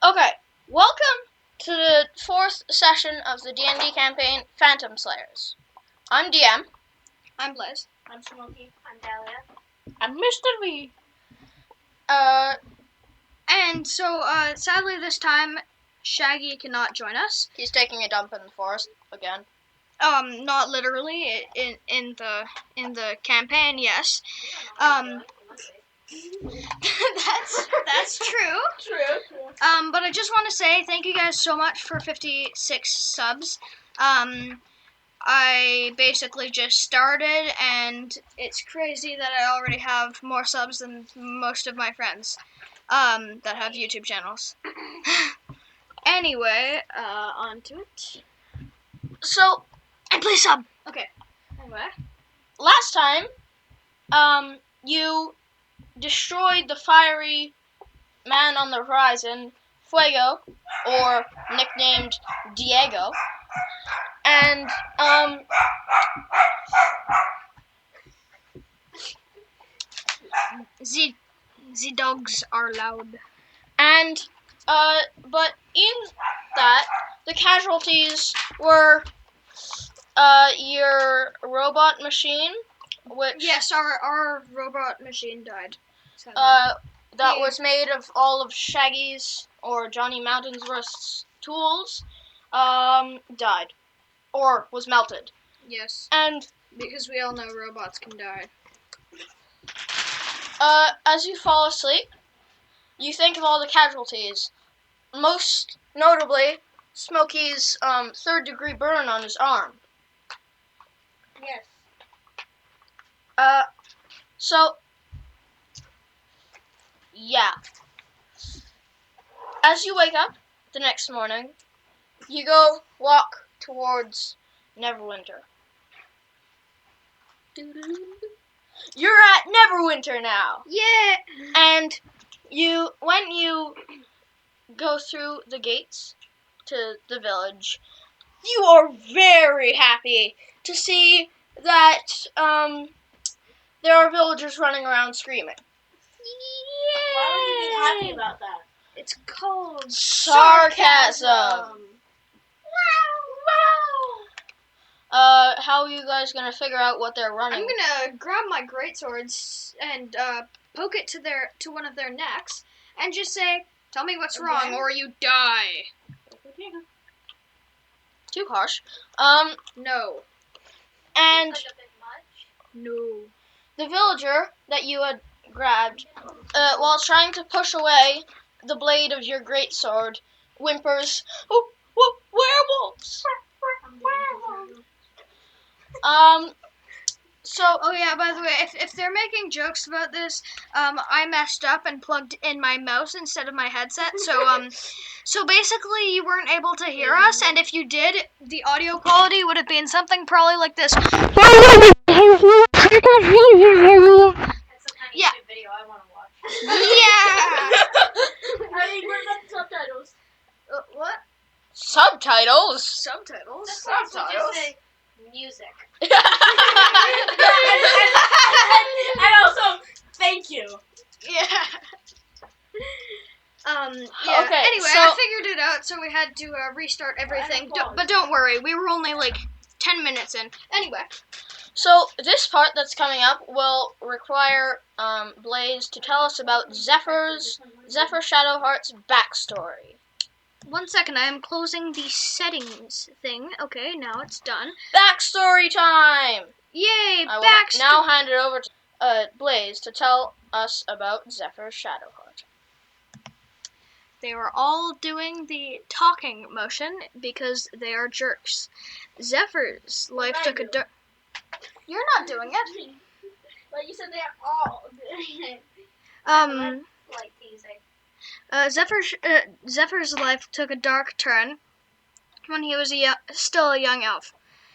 Okay, welcome to the fourth session of the D&D campaign, Phantom Slayers. I'm DM. I'm Blaze. I'm Smokey. I'm Dahlia. I'm Mr. V. And so, sadly this time, Shaggy cannot join us. He's taking a dump in the forest again. Not literally, in the campaign, yes. That's true. True. But I just want to say thank you guys so much for 56 subs. I basically just started, and it's crazy that I already have more subs than most of my friends that have YouTube channels. Anyway, on to it. So, And please sub! Okay. Anyway. last time, you destroyed the fiery man on the horizon, Fuego, or nicknamed Diego. And, The dogs are loud. And, but in that, the casualties were, your robot machine, which, Yes, our robot machine died. that was made of all of Shaggy's or Johnny Mountain's tools, died. Or was melted. Yes, And, because we all know robots can die. as you fall asleep, you think of all the casualties. Most notably, Smokey's, third-degree burn on his arm. Yes. So, yeah. As you wake up the next morning, you go walk towards Neverwinter. You're at Neverwinter now! Yeah! And when you go through the gates to the village, you are very happy to see that, there are villagers running around screaming. Why would you be happy about that? It's called Sarcasm! How are you guys gonna figure out what they're running? I'm gonna grab my greatswords and poke it to one of their necks and just say, "Tell me what's wrong, or you die." Too harsh. No. And Like a bit much? No. the villager that you had grabbed, while trying to push away the blade of your greatsword, whimpers, "Oh, werewolves!" So, Oh yeah, by the way, if they're making jokes about this, I messed up and plugged in my mouse instead of my headset. So basically you weren't able to hear us, and if you did, the audio quality would have been something probably like this. That's the kind of Yeah. YouTube video I want to watch. Yeah. I mean, what about the subtitles? What? subtitles? Subtitles? Just say music. And And also, thank you. Yeah. Yeah. Okay, Anyway, so- I figured it out, so we had to restart everything. But don't worry, we were only like 10 minutes in. Anyway. So, this part that's coming up will require, Blaze to tell us about Zephyr Shadowheart's backstory. 1 second, I am closing the settings thing. Okay, now it's done. Backstory time! Yay, I will backstory! now hand it over to Blaze to tell us about Zephyr Shadowheart. They were all doing the talking motion because they are jerks. Zephyr's life took a dark... You're not doing it. But you said they are all doing it. Like teasing. Zephyr's life took a dark turn when he was still a young elf.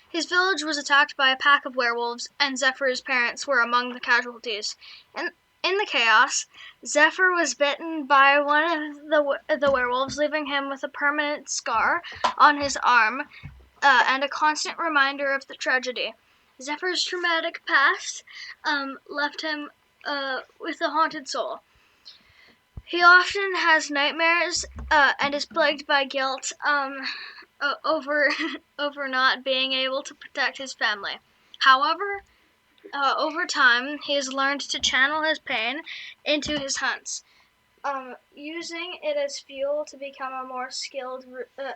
His village was attacked by a pack of werewolves, and Zephyr's parents were among the casualties. In the chaos, Zephyr was bitten by one of the werewolves, leaving him with a permanent scar on his arm and a constant reminder of the tragedy. Zephyr's traumatic past left him with a haunted soul. He often has nightmares and is plagued by guilt over over not being able to protect his family. However, over time, he has learned to channel his pain into his hunts, using it as fuel to become a more skilled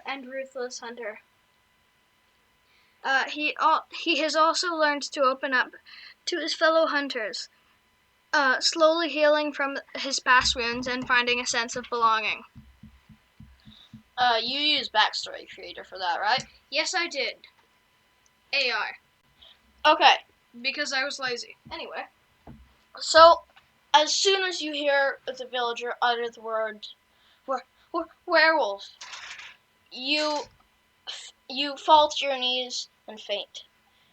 and ruthless hunter. He has also learned to open up to his fellow hunters, slowly healing from his past wounds and finding a sense of belonging. You use Backstory Creator for that, right? Yes, I did. AI. Okay. Because I was lazy. Anyway. So, as soon as you hear the villager utter the word werewolf, you fall to your knees and faint.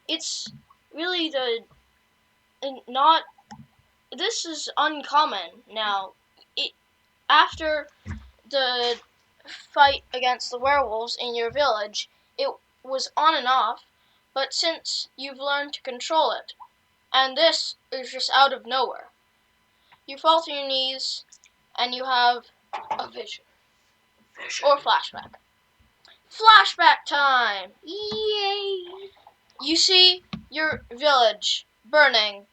It's really not. This is uncommon now. After the fight against the werewolves in your village, it was on and off, but since you've learned to control it, and this is just out of nowhere, you fall to your knees and you have a vision. Or flashback. Flashback time! Yay! You see your village burning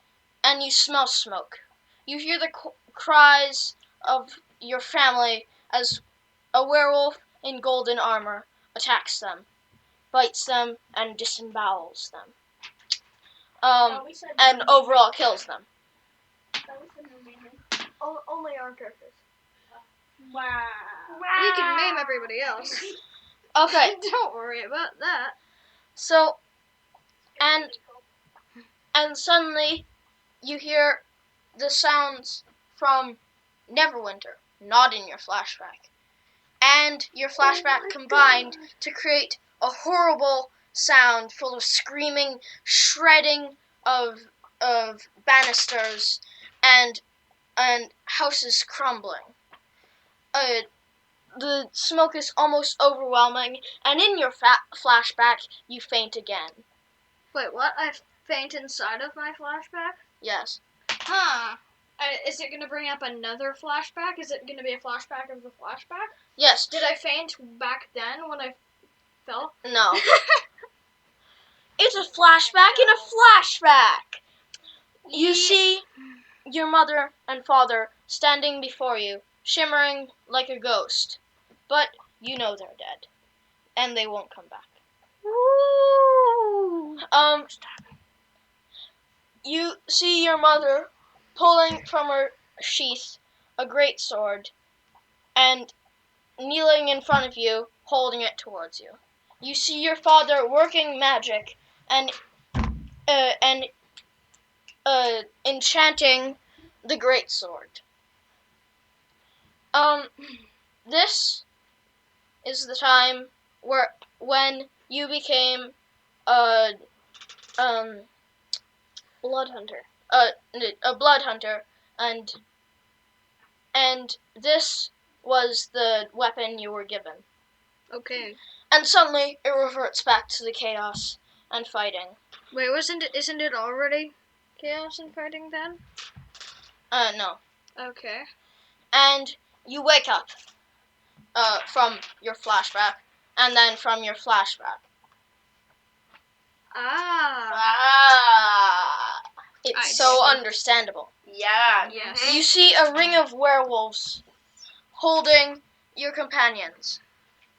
and you smell smoke. You hear the cries of your family as a werewolf in golden armor attacks them, bites them, and disembowels them. And overall kills them. That was the new meaning. Only our characters. Wow. We can name everybody else. Okay, Don't worry about that. so, and suddenly you hear the sounds from Neverwinter, not in your flashback. And your flashback combined to create a horrible sound full of screaming, shredding of banisters and houses crumbling. The smoke is almost overwhelming, and in your flashback, you faint again. Wait, what? I faint inside of my flashback? Yes. Huh. Is it going to bring up another flashback? Is it going to be a flashback of the flashback? Yes. Did I faint back then when I fell? No. It's a flashback in a flashback! You see your mother and father standing before you, shimmering like a ghost. But you know they're dead. And they won't come back. Woo! You see your mother pulling from her sheath a great sword and kneeling in front of you, holding it towards you. You see your father working magic and enchanting the great sword. This is the time when you became a Blood hunter. A blood hunter, and this was the weapon you were given. Okay. And suddenly it reverts back to the chaos and fighting. Wait, isn't it already chaos and fighting then? No. Okay. And you wake up from your flashback, and then from your flashback. It's so understandable. Yeah. Yes. You see a ring of werewolves holding your companions.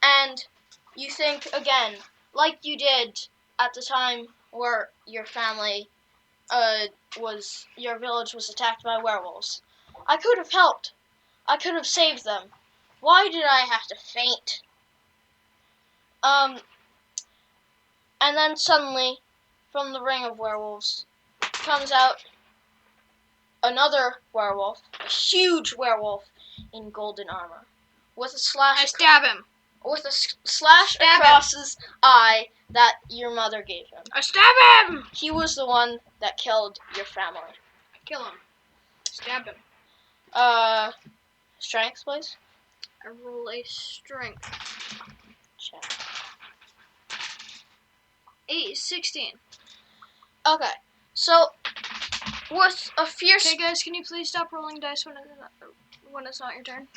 And you think again, like you did at the time where your family your village was attacked by werewolves. I could have helped. I could have saved them. Why did I have to faint? And then suddenly, from the ring of werewolves, comes out another werewolf, a huge werewolf in golden armor, with a slash. I stab him. With a slash across his eye that your mother gave him. I stab him! He was the one that killed your family. I kill him. Stab him. Strength, please. I roll a strength. Check. 16. Okay, so with a fierce Okay, guys, can you please stop rolling dice when it's not your turn?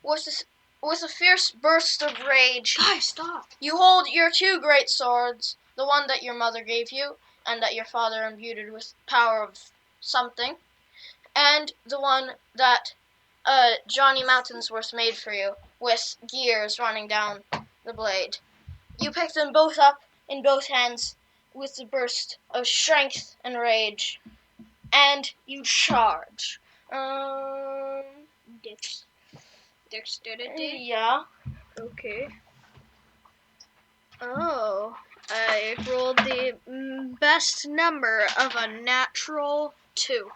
with a fierce burst of rage, Guys, stop. you hold your two great swords, the one that your mother gave you, and that your father imbued with power of something, and the one that Johnny Mountains-worth made for you, with gears running down the blade. You pick them both up in both hands with a burst of strength and rage, and you charge. Dexterity? Yeah. Okay. Oh, I rolled the best number of a natural 2.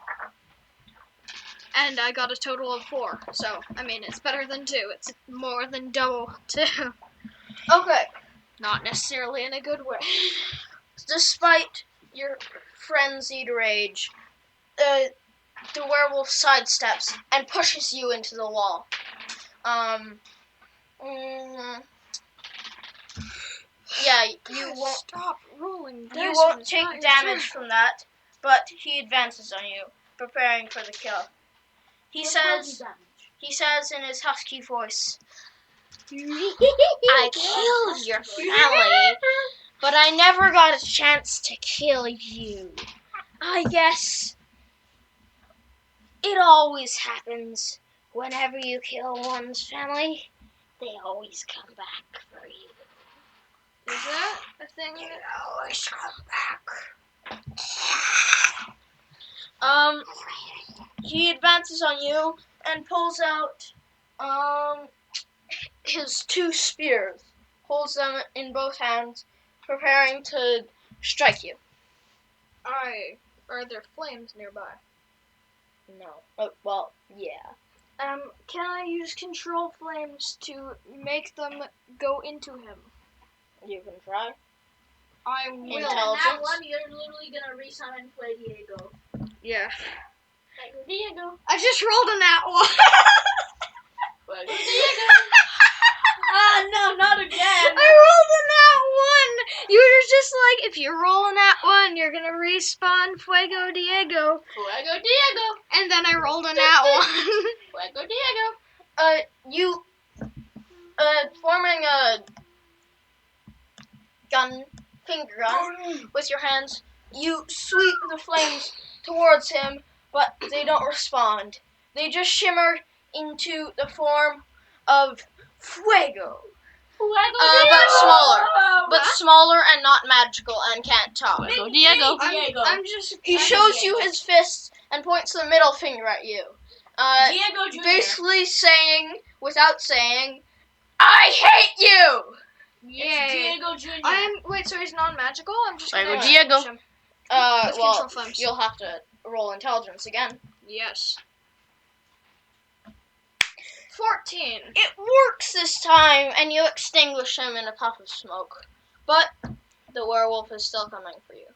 And I got a total of 4. So, I mean, it's better than 2. It's more than double 2. Okay. Not necessarily in a good way. Despite your frenzied rage, the werewolf sidesteps and pushes you into the wall. Yeah, you won't. Stop rolling dice. You when won't it's take not your damage turn. from that, but he advances on you, preparing for the kill. He says in his husky voice, "I killed your family, but I never got a chance to kill you. I guess it always happens. Whenever you kill one's family, they always come back for you. Is that a thing? They always come back." He advances on you and pulls out, his two spears, holds them in both hands, preparing to strike you. Are there flames nearby? No. Oh, well, yeah. Can I use control flames to make them go into him? You can try. I will. Intelligence. That one, you're literally gonna resummon Play Diego. Yeah. Play Diego. I just rolled a nat 1. Play Diego. No, not again. I rolled a nat 1. You were just like, if you roll a nat 1, you're gonna respawn Fuego Diego. Fuego Diego. And then I rolled a nat 1. Fuego Diego. You, forming a finger gun with your hands, you sweep the flames towards him, but they don't respond. They just shimmer into the form of fuego. But smaller and not magical and can't talk. Diego. He shows you his fists and points the middle finger at you. Diego Jr. Basically saying, without saying, "I hate you!" It's Diego Jr. Wait, so he's non-magical? I'm just gonna Diego. push him. With control flames. You'll have to roll intelligence again. Yes. 14. It works this time, and you extinguish him in a puff of smoke. But the werewolf is still coming for you.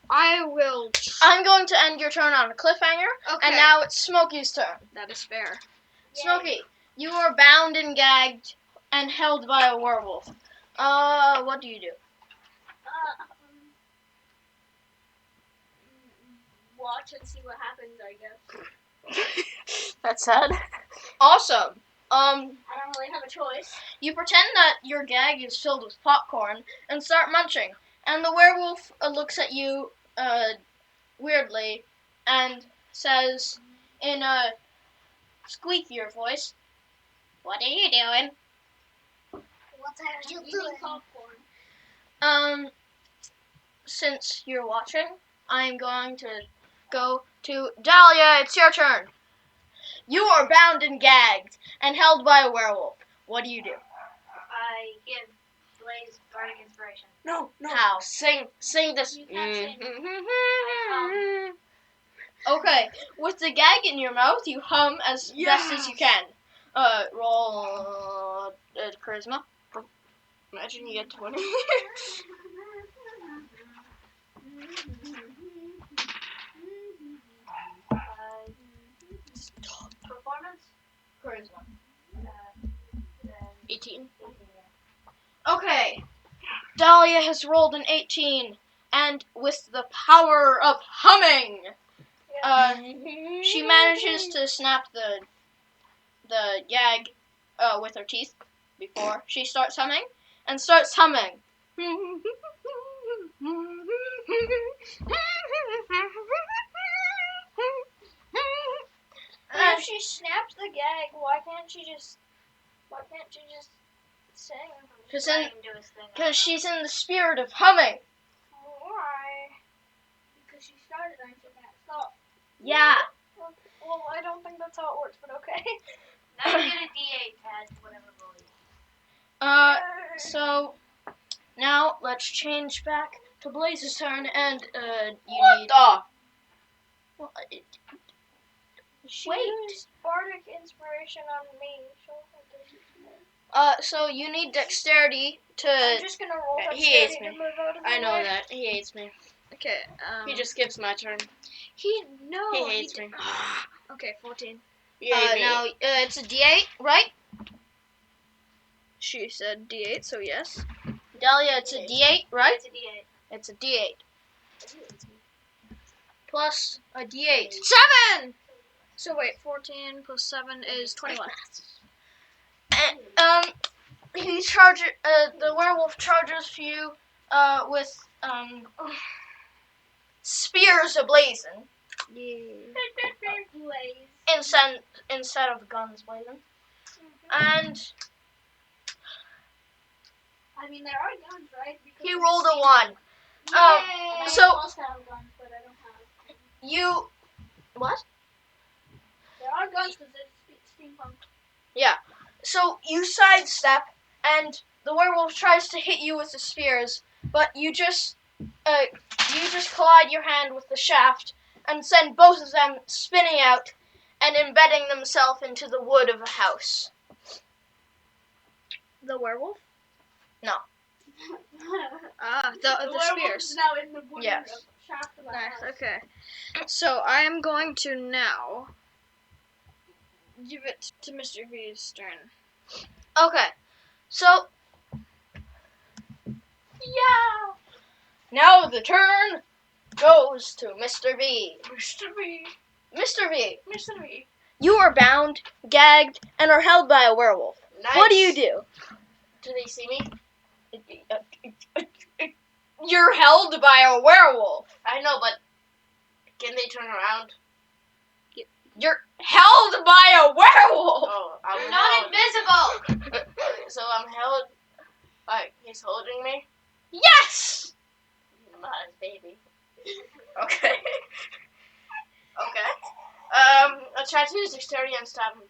I will. I'm going to end your turn on a cliffhanger, Okay. and now it's Smokey's turn. That is fair. Smokey, you are bound and gagged and held by a werewolf. What do you do? Watch and see what happens, I guess. That's sad. Awesome. I don't really have a choice. You pretend that your gag is filled with popcorn and start munching. And the werewolf looks at you weirdly and says in a squeakier voice, "What are you doing?" What the hell are you doing? Popcorn. Since you're watching, I'm going to go to Dahlia. It's your turn. You are bound and gagged and held by a werewolf. What do you do? I give Blaze Bardic Inspiration. No. How? Sing this. You can't say Okay, with the gag in your mouth, you hum as best as you can. Roll charisma. Imagine you get 20. Performance? Charisma. 18. 18, Okay. Dahlia has rolled an 18, and with the power of humming, she manages to snap the gag with her teeth before she starts humming, and starts humming. If she snaps the gag, why can't she just sing? Because she's in the spirit of humming. Why? Because she started and she can't stop. Yeah. Well, I don't think that's how it works, but okay. Now you get a D8, Tad, whatever bully. So now let's change back to Blaze's turn, and you need. Well, She used bardic inspiration on me. So you need dexterity to. I'm just gonna roll He hates dexterity me. to move out of the I know way. that he hates me. Okay. He just skips my turn. He hates me. Okay, 14. Now it's a D8, right? She said D8, so yes. Dahlia, it's a D8, right? It's a D8. It's a D8 plus a D8. 7! So wait, 14 plus 7 is 21. And, he charges. The werewolf charges for you with spears ablazing. Yeah. Instead of guns blazing. And I mean, there are guns, right? Because he rolled a 1. I'm So supposed to have guns, but I don't have. you what? There are guns because it's steampunk. Yeah. So you sidestep, and the werewolf tries to hit you with the spears, but you just collide your hand with the shaft and send both of them spinning out and embedding themselves into the wood of a house. The werewolf? No. The werewolf spears. is now in the wooden Yes. shaft of the Nice, house. okay. So I am going to now give it to Mr. V's turn. Okay. So yeah. Now the turn goes to Mr. V. Mr. V. Mr. V. Mr. V. You are bound, gagged, and are held by a werewolf. Nice. What do you do? Do they see me? You're held by a werewolf. I know, but can they turn around? You're held by a werewolf. Oh, I'm You're not held. invisible. So I'm held. Like he's holding me. Yes. Not his baby. Okay. Okay. I'll try to use dexterity and stab him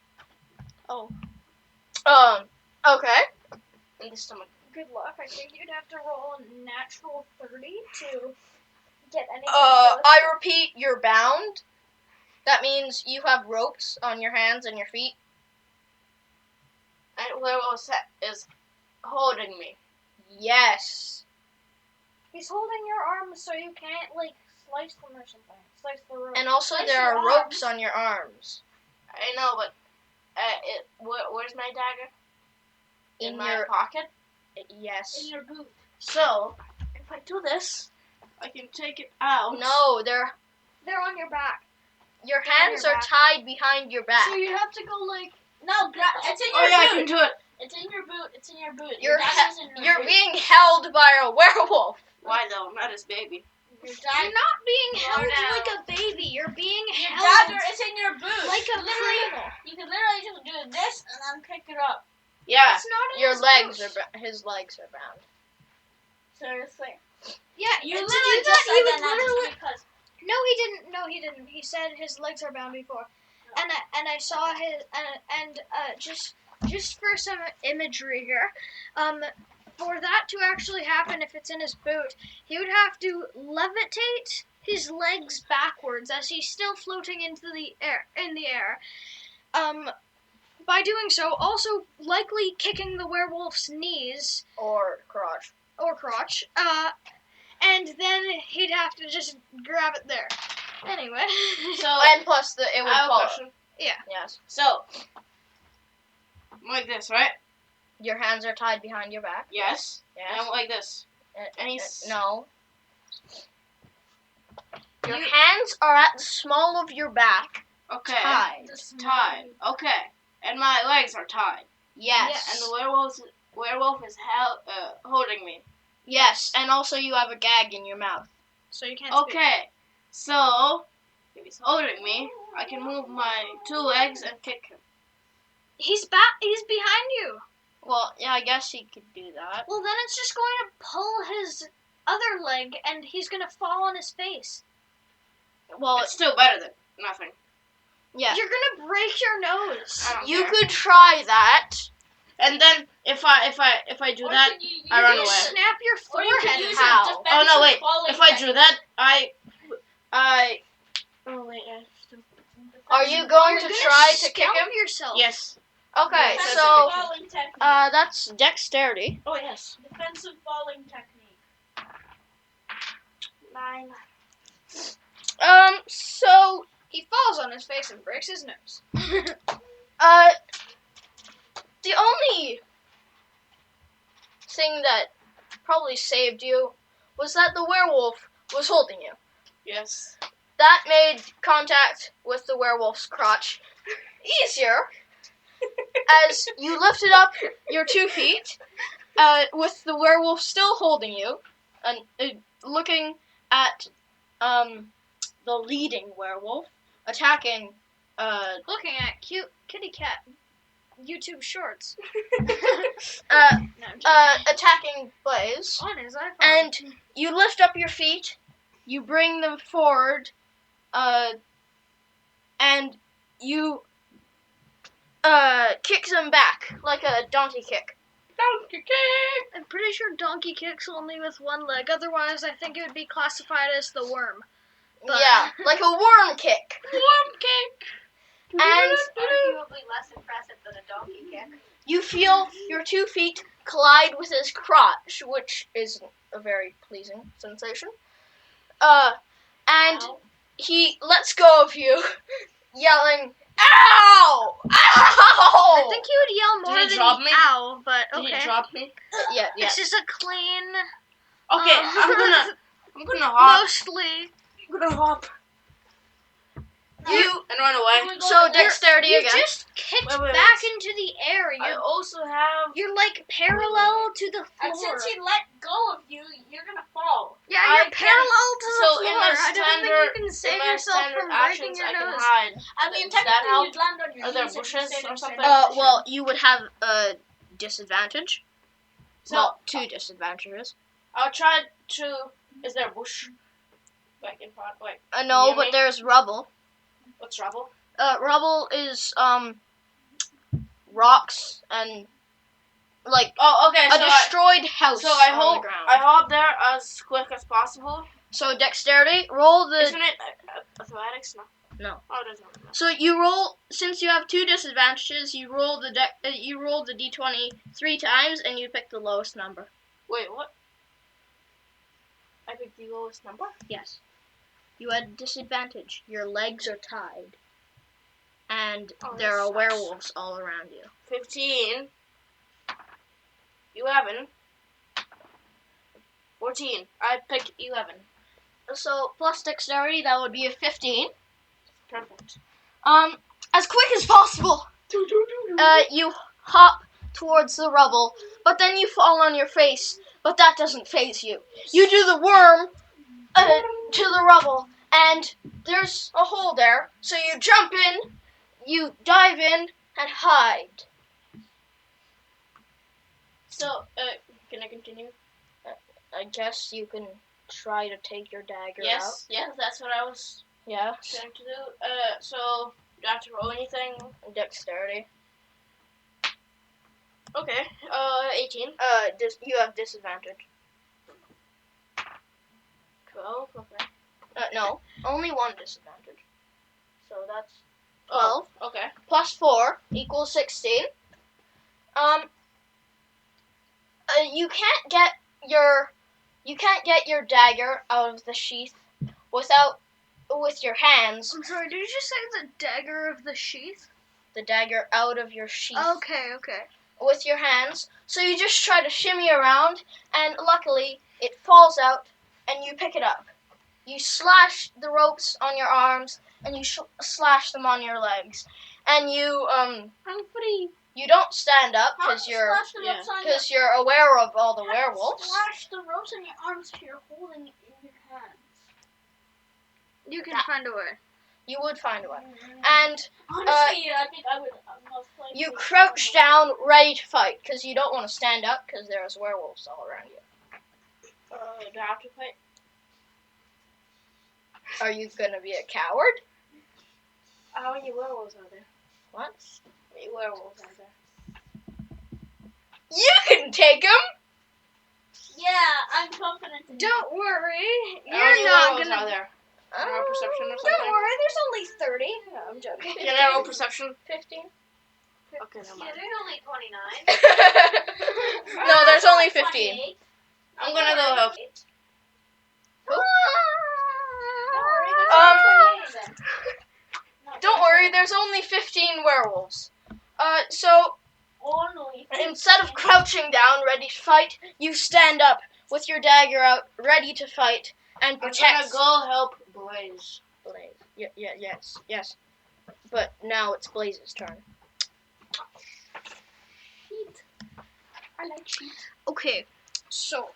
Okay. in the stomach. Good luck. I think you'd have to roll a natural 30 to get anything. I repeat, you're bound. That means you have ropes on your hands and your feet. And werewolf is holding me. Yes. He's holding your arms so you can't, like, slice them or something. Slice the rope. And also Slice there your are ropes on your arms. I know, but where's my dagger? In my your pocket. yes. In your boot. So if I do this, I can take it out. No, They're on your back. your They're on hands your are back. tied behind your back. So you have to go, like... No, it's in Oh your yeah, I boot. can do it. It's in your boot. It's in your boot. You're Your dagger's in your You're boot. being held by a werewolf. Why though? I'm not his baby. Your You're dagger. not being Slow held down. like a baby. You're being Your held dagger is in your boot. like a literally, criminal. you can literally just do this and then pick it up. Yeah. It's not in Your his legs boot. his legs are bound. Seriously. Yeah, You to literally do just that, said you that would now literally... just because. No, he didn't. No, he didn't. He said his legs are bound before, and I saw his and just for some imagery here, for that to actually happen, if it's in his boot, he would have to levitate his legs backwards as he's still floating into the air. By doing so, also likely kicking the werewolf's knees Or crotch. or crotch. And then he'd have to just grab it there. Anyway. So And plus it would I have a fall. question. Yeah. Yes. So like this, right? Your hands are tied behind your back. Yes. Yes. And I'm like this. And he's no. Your hands are at the small of your back. Okay. Tied. Tied. Okay. And my legs are tied. Yes. And the werewolf is holding me. Yes, and also you have a gag in your mouth. So you can't speak. Okay. So, if he's holding me, I can move my 2 legs and kick him. He's behind you. Well, yeah, I guess he could do that. Well, then it's just going to pull his other leg, and he's going to fall on his face. Well, It's still better than nothing. yeah. You're going to break your nose. I don't You care. could try that. And then if I do that, I run You away. snap your Or you could forehead. use How? a Oh no, wait. defensive falling If I do technique. that, oh wait. Are you going You're to gonna try to kick scalp him? yourself. Yes. Okay, Defensive so falling technique. that's dexterity. Oh yes. Defensive falling technique. 9. So He falls on his face and breaks his nose. the only thing that probably saved you was that the werewolf was holding you. Yes. That made contact with the werewolf's crotch easier as you lifted up your 2 feet with the werewolf still holding you and looking at the leading werewolf attacking Looking at cute kitty cat YouTube shorts. No, I'm joking. attacking Blaze. On his iPhone. And you lift up your feet, you bring them forward, and you kick them back like a donkey kick. Donkey kick. I'm pretty sure donkey kicks only with one leg. Otherwise, I think it would be classified as the worm. But- Yeah, like a worm kick. Worm kick. And Arguably less impressive than a donkey kick. you feel your 2 feet collide with his crotch, which is a very pleasing sensation. And Ow. he lets go of you, yelling, "Ow! Ow!" I think he would yell more Did he than drop me? ow, but Did okay. he drop me? Yeah. It's just a clean, Okay, Um, I'm gonna hop. mostly. I'm gonna hop. You And run away. so dexterity You again. just kicked Wait. back into the air. I also have. You're like parallel to the And floor. since he let go of you, you're gonna fall. Yeah, I you're can- parallel to the So floor. in my I don't standard, think you can save in my yourself standard from breaking actions, your I can nose. I hide. mean, Does that technically help? you'd land on your Are there knees if you bushes stayed in or the something? same position. Well, you would have a disadvantage. So- Well, 2 disadvantages. I'll try to. Is there a bush? Like in front. Wait. No, Near but me? there's rubble. What's rubble? Rubble is rocks and like Oh, okay. a So destroyed house so I on hope the ground. I hop there as quick as possible. So dexterity, roll the. Isn't it athletics? No. No. Oh, it doesn't. So you roll, since you have 2 disadvantages. You roll the d20 3 times, and you pick the lowest number. Wait, what? I picked the lowest number. Yes. You had disadvantage. Your legs are tied, and Oh, there that are sucks. werewolves all around you. 15. 11. 14. I picked 11. So plus dexterity, that would be a 15. Perfect. As quick as possible. You hop towards the rubble, but then you fall on your face. But that doesn't faze you. You do the worm to the rubble, and there's a hole there. So you jump in, you dive in, and hide. So, can I continue? I guess you can try to take your dagger out. Yes, that's what I was Yeah. trying to do. So, do I have to roll anything? Dexterity. Okay, 18. You have disadvantage. 12, okay. No, only 1 disadvantage. So that's 12. 12. Okay. Plus 4 equals 16. You can't get your dagger out of the sheath with your hands. I'm sorry, did you just say the dagger of the sheath? The dagger out of your sheath Okay. with your hands. So you just try to shimmy around, and luckily it falls out, and you pick it up. You slash the ropes on your arms, and you slash them on your legs, and you you don't stand up because you're aware of all the werewolves. Slash the ropes on your arms if you're holding it in your hands. You can find a way. You would find a way. And Honestly, I think I would. you crouch down, ready to fight, because you don't want to stand up because there's werewolves all around you. Do I have to fight? Are you gonna be a coward? How many werewolves are there? What? How many werewolves are there? You can take them. Yeah, I'm confident in Don't worry. How many You're not werewolves gonna. are there? Roll perception or something? Don't worry. There's only 30. No, I'm joking. Can I roll perception? 15. Okay, never mind. there's only 29. No, there's only 15. 28. I'm gonna go help. Don't worry, there's only 15 werewolves. So Only 15. instead of crouching down, ready to fight, you stand up with your dagger out, ready to fight and I'm gonna protect. go help Blaze. Blaze. Yes. But now it's Blaze's turn. I like sheep. Okay, so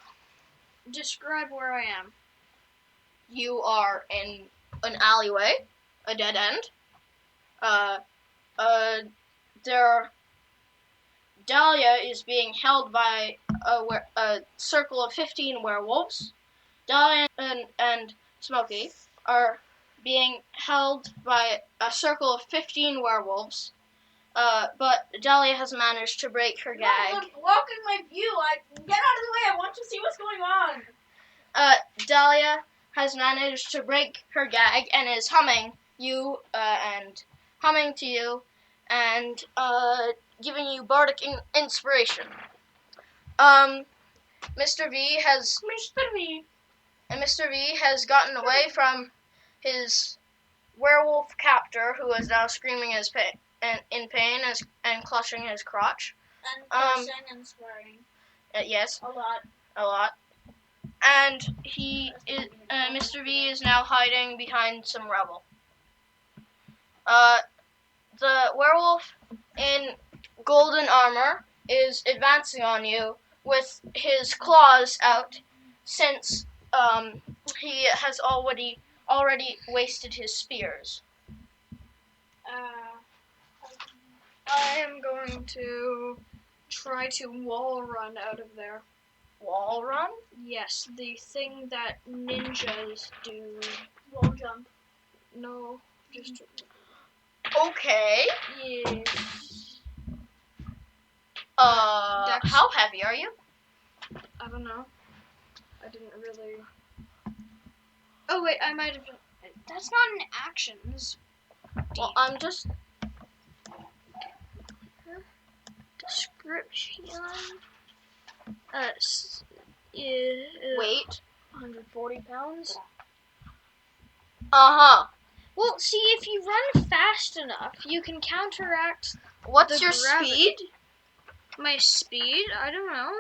describe where I am. You are in an alleyway, a dead end. Dahlia is being held by a circle of 15 werewolves. Dahlia and Smokey are being held by a circle of 15 werewolves. But Dahlia has managed to break her gag. Walk in my view. Get out of the way. I want to see what's going on. Dahlia has managed to break her gag and is humming to you and giving you bardic inspiration. Mr. V has gotten away from his werewolf captor, who is now screaming in pain and clutching his crotch. And cursing and swearing. Yes, A lot. a lot. And Mr. V is now hiding behind some rubble. The werewolf in golden armor is advancing on you with his claws out, since he has already wasted his spears. I am going to try to wall run out of there. Wall run? Yes, the thing that ninjas do. Wall jump. No, just Okay. yes. Dex. How heavy are you? I don't know. I didn't really. Oh wait, I might have. That's not an action. This Well, I'm just. description. Weight. 140 pounds. Uh-huh. Well, see, if you run fast enough, you can counteract What's The your gravity. speed? my speed. I don't know.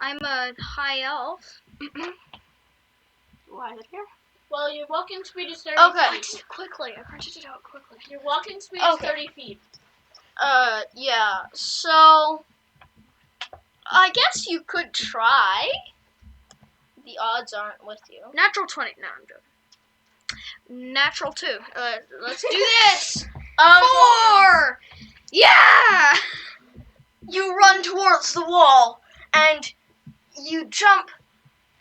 I'm a high elf. Why is it here? Well, your walking speed is 30 Okay. feet. Quickly, I printed it out quickly. Your walking speed Okay. is 30 feet. Yeah. So, I guess you could try. The odds aren't with you. Natural 20. No, I'm joking. Natural 2. Let's do this. 4. Yeah. You run towards the wall, and you jump,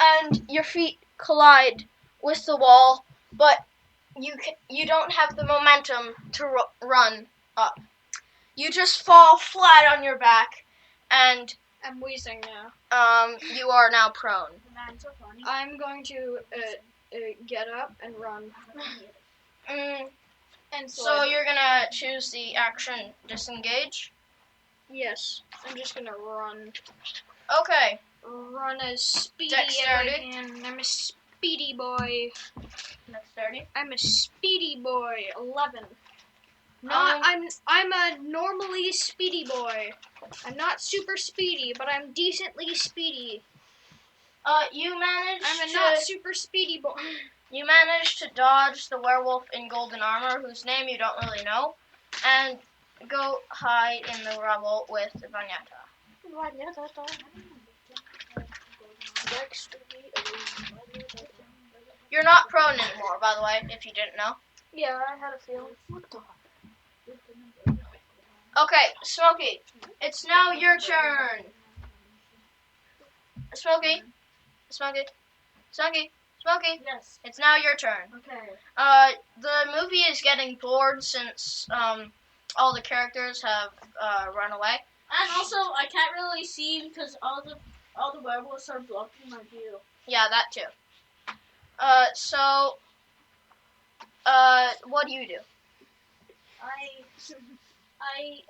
and your feet collide with the wall, but you don't have the momentum to run up. You just fall flat on your back, and I'm wheezing now. you are now prone. Man's so funny. I'm going to get up and run. And So you're gonna choose the action disengage? yes, I'm just gonna run. Okay. Run as speedy Dexterity. as I can. I'm a speedy boy. Dexterity. I'm a speedy boy. 11. No, Um, I'm a normally speedy boy. I'm not super speedy, but I'm decently speedy. You managed I'm a to not super speedy boy. you managed to dodge the werewolf in golden armor, whose name you don't really know, and go hide in the rubble with Vanyata. You're not prone anymore, by the way, if you didn't know. Yeah, I had a feeling. Okay, Smokey, it's now your turn. Smokey, Smokey, Smokey, Smokey. Yes. It's now your turn. Okay. The movie is getting bored since all the characters have run away. And also, I can't really see because all the werewolves are blocking my view. Yeah, that too. So, what do you do? I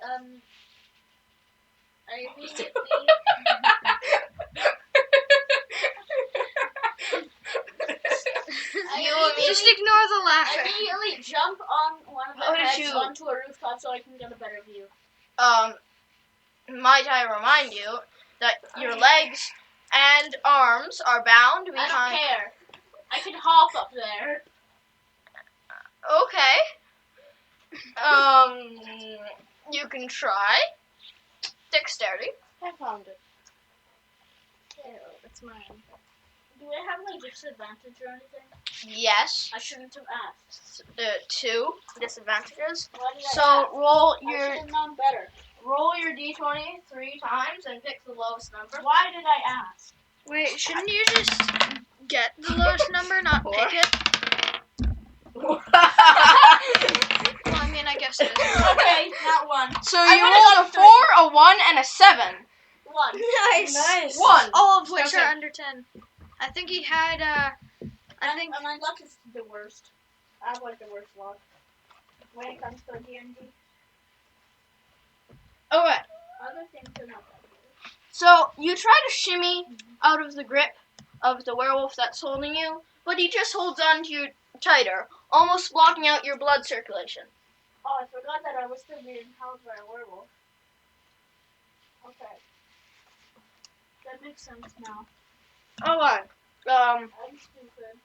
immediately. Just ignore the I laughter. immediately jump on one of How the did heads you- onto a rooftop so I can get a better view. Might I remind you that your legs and arms are bound I behind. don't care. I can hop up there. Okay. You can try. Dexterity. I found it. It's mine. Do I have like disadvantage or anything? Yes. I shouldn't have asked. 2 disadvantages. Why did I So ask? roll I your should have known better. d20 3 times and pick the lowest number. Why did I ask? Wait, shouldn't you just get the lowest number, not Four. pick it? Well, I mean, I guess it is. Okay, not one. So I you would've rolled a got 4, a 1, and a 7. One. Nice. 1. All of which Okay. are under 10. I think he had, I think... my luck is the worst. I have like the worst luck when it comes to D&D. Okay. Other things are not that good. So you try to shimmy out of the grip of the werewolf that's holding you, but he just holds on to you tighter, almost blocking out your blood circulation. Oh, I forgot that I was still being held by a werewolf. Okay. That makes sense now. Okay. I'm stupid.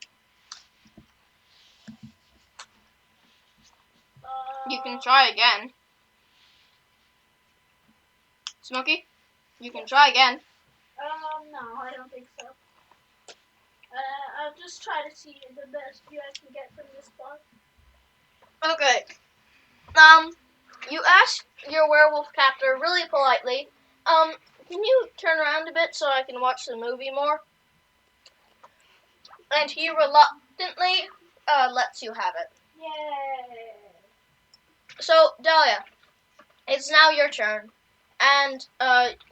You can try again. Smokey, you can try again. No, I don't think so. I'll just try to see the best view I can get from this spot. Okay. You ask your werewolf captor really politely, can you turn around a bit so I can watch the movie more? And he reluctantly lets you have it. Yay! So, Dahlia, it's now your turn, and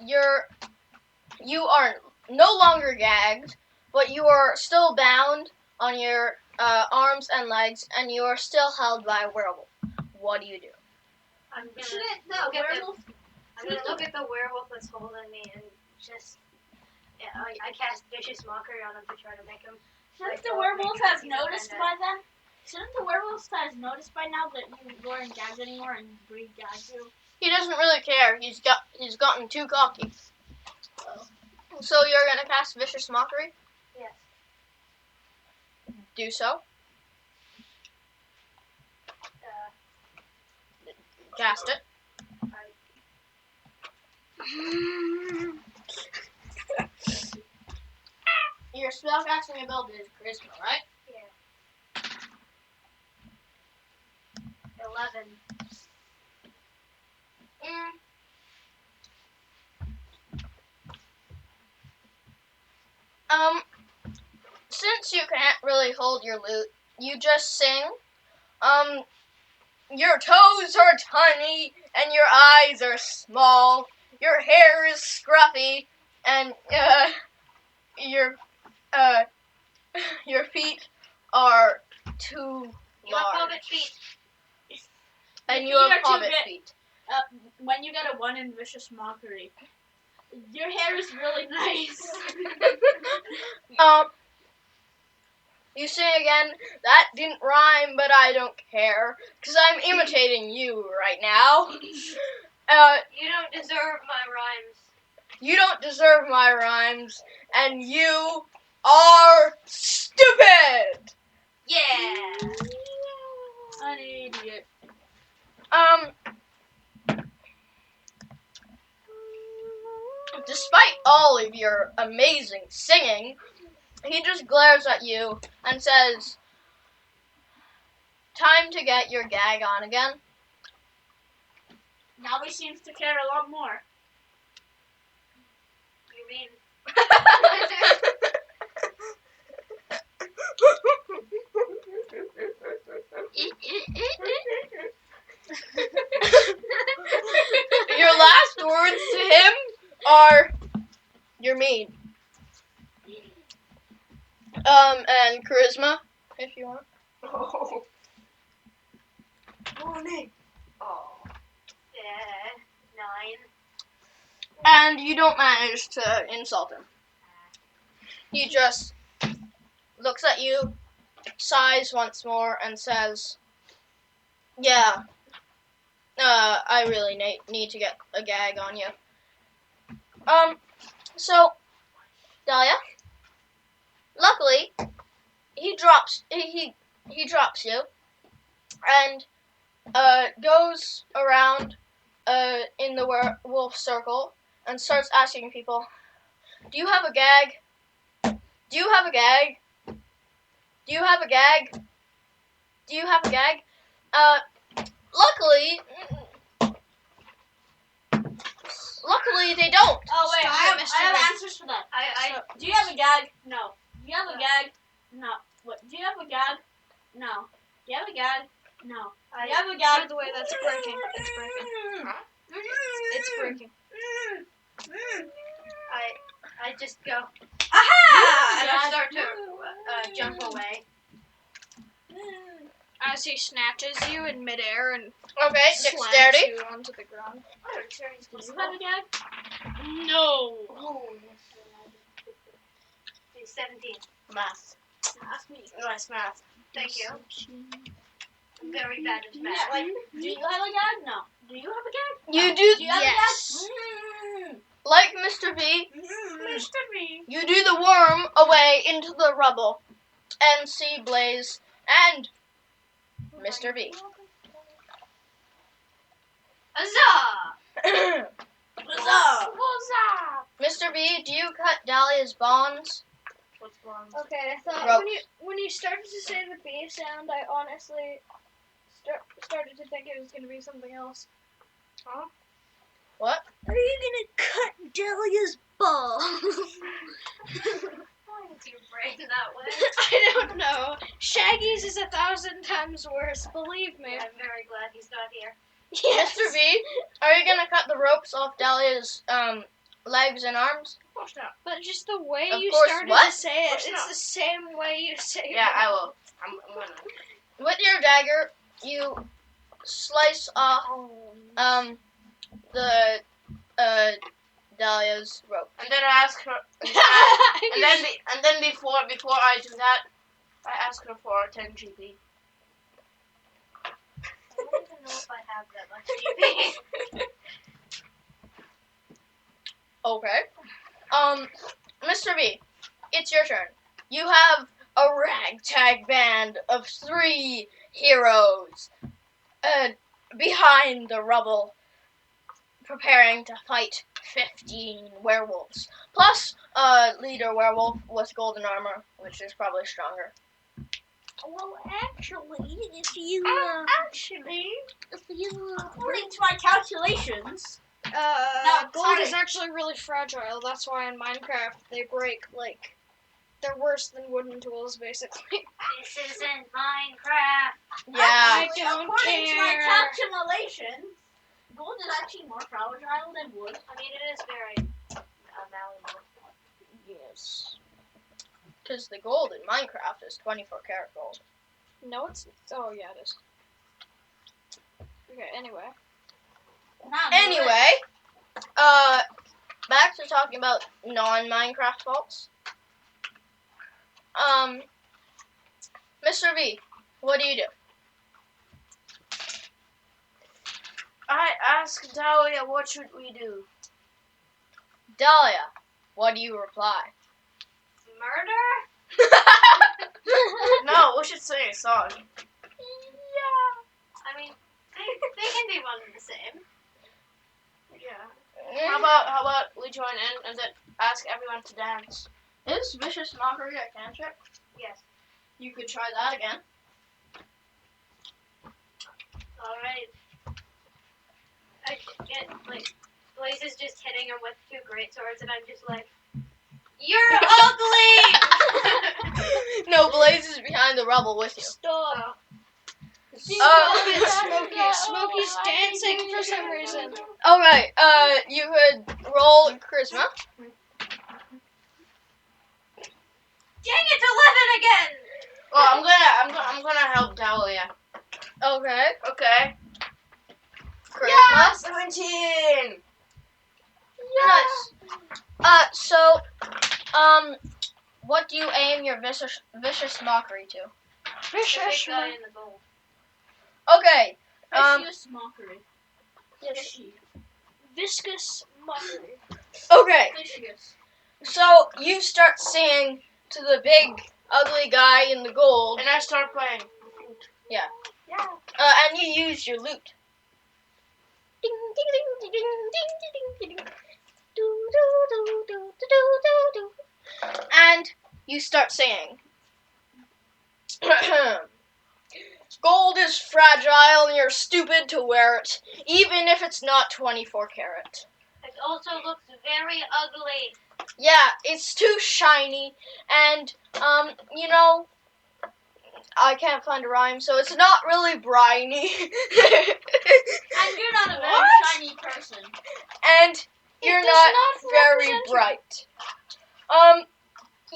you are no longer gagged, but you are still bound on your arms and legs, and you are still held by a werewolf. What do you do? I'm gonna Shouldn't the look at werewolf? I'm gonna look at the werewolf that's holding me and just I cast vicious mockery on him to try to make him. Shouldn't Like, the don't werewolf make have him noticed kinda- by then? Shouldn't the werewolf have noticed by now that you weren't gagged anymore and breathe gagged you? He doesn't really care. He's gotten too cocky. So you're gonna cast vicious mockery? Yes. Do so. Cast it. Your spellcasting ability is charisma, right? 11. Since you can't really hold your lute, you just sing. Your toes are tiny and your eyes are small. Your hair is scruffy and your feet are too You have large. hobbit feet. And you Your have feet are too hobbit big. feet. When you get a 1 in vicious mockery, your hair is really nice. You sing again. That didn't rhyme, but I don't care, because I'm imitating you right now. You don't deserve my rhymes. You don't deserve my rhymes, and you are stupid! Yeah. An idiot. Despite all of your amazing singing, he just glares at you and says, time to get your gag on again. Now he seems to care a lot more. You mean Your last words to him are, you're mean. And charisma, if you want. Oh. Morning. Oh. 9? And you don't manage to insult him. He just looks at you, sighs once more, and says, yeah, I really need to get a gag on you. So, Dahlia, luckily, he drops you, and, goes around, in the werewolf circle, and starts asking people, do you have a gag? Do you have a gag? Do you have a gag? Do you have a gag? Luckily they don't. Oh wait, Stop I it, Mr. have Ray. answers for that. I Do you have a gag? No. Do you have a gag? No. What? Do you have a gag? No. Do you have a gag? No. Do you have a By gag? the way, that's breaking. It's breaking. It's breaking. I just go Aha! and I start to jump away. As he snatches you in midair and Okay, slams dexterity. you onto the ground. Do you have a gag? No. Oh, yes, 17. Math. Ask me. Nice math. Thank you. I'm very bad at Yeah, math. like, do you have a gag? No. Do you have a gag? You do, Do you have yes. a gag? Like Mr. V, Mr. V. you do the worm away into the rubble, and see Blaze and Mr. V. Huzzah! Huzzah! Mr. V, do you cut Dahlia's bonds? What's wrong? Okay, I thought Ropes. when you started to say the B sound, I honestly started to think it was going to be something else. What? Are you going to cut Dahlia's balls? Why is your brain that way? I don't know. Shaggy's is 1,000 times worse, believe me. I'm very glad he's not here. Yes. Mr. V, are you gonna cut the ropes off Dahlia's legs and arms? Of course not. But just the way Of you course, started what? to say it, course it's not. the same way you say it. Yeah, I will. I'm gonna. With your dagger, you slice off the Dahlia's rope. And then I ask her. And then before I do that, I ask her for 10 GP. I don't even know if I have that much GP. Okay. Mr. V, it's your turn. You have a ragtag band of 3 heroes behind the rubble, preparing to fight 15 werewolves. Plus a leader werewolf with golden armor, which is probably stronger. Well, actually, if you according to my calculations, Gold is sorry. actually really fragile. That's why in Minecraft they break, like, they're worse than wooden tools, basically. This isn't Minecraft. Yeah. I don't according to my care. calculations, gold is actually more fragile than wood. I mean, it is very malleable. Yes. Because the gold in Minecraft is 24 karat gold. No, it's. Oh, yeah, it is. Okay, anyway. Anyway, back to talking about non-Minecraft faults. Mr. V, what do you do? I ask Dahlia, what should we do? Dahlia, what do you reply? Murder? No, we should sing a song. I mean, they can be one and the same. Yeah. How about we join in and then ask everyone to dance? Is vicious mockery a cantrip? Yes. You could try that again. Alright. I get, like, Blaze is just hitting him with 2 great swords, and I'm just like, you're ugly! No, Blaze is behind the rubble with you. Stop. Stop it, Smokey. Smokey's dancing for some reason. Alright, you could roll charisma. Dang it, 11 again! Well, I'm gonna help Dahlia. Okay. Okay. Charisma. Yeah! 17. Nice. So, what do you aim your vicious mockery to? The big guy in the gold. Okay. Vicious mockery. Yes. Viscous mockery. Okay. Vicious. So you start singing to the big ugly guy in the gold, And I start playing. and you use your lute. Ding ding ding ding ding ding ding ding. Do do do do do do do. And you start singing. Gold is fragile and you're stupid to wear it, even if it's not 24 karat. It also looks very ugly. Yeah, it's too shiny, and, I can't find a rhyme, so it's not really briny. And you're not a very shiny person. And you're not very bright.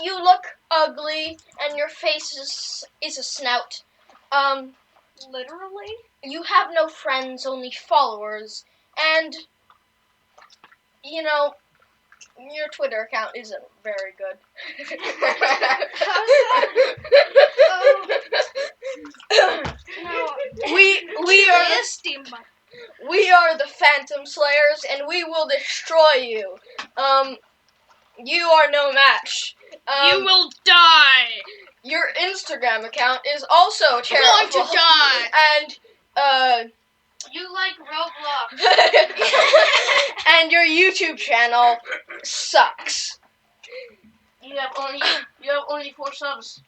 You look ugly, and your face is a snout. Literally? You have no friends, only followers, and, your Twitter account isn't very good. We are the Phantom Slayers, and we will destroy you. You are no match. You will die. Your Instagram account is also terrible. Going to die. And You like Roblox. and your YouTube channel sucks. You have only 4 subs.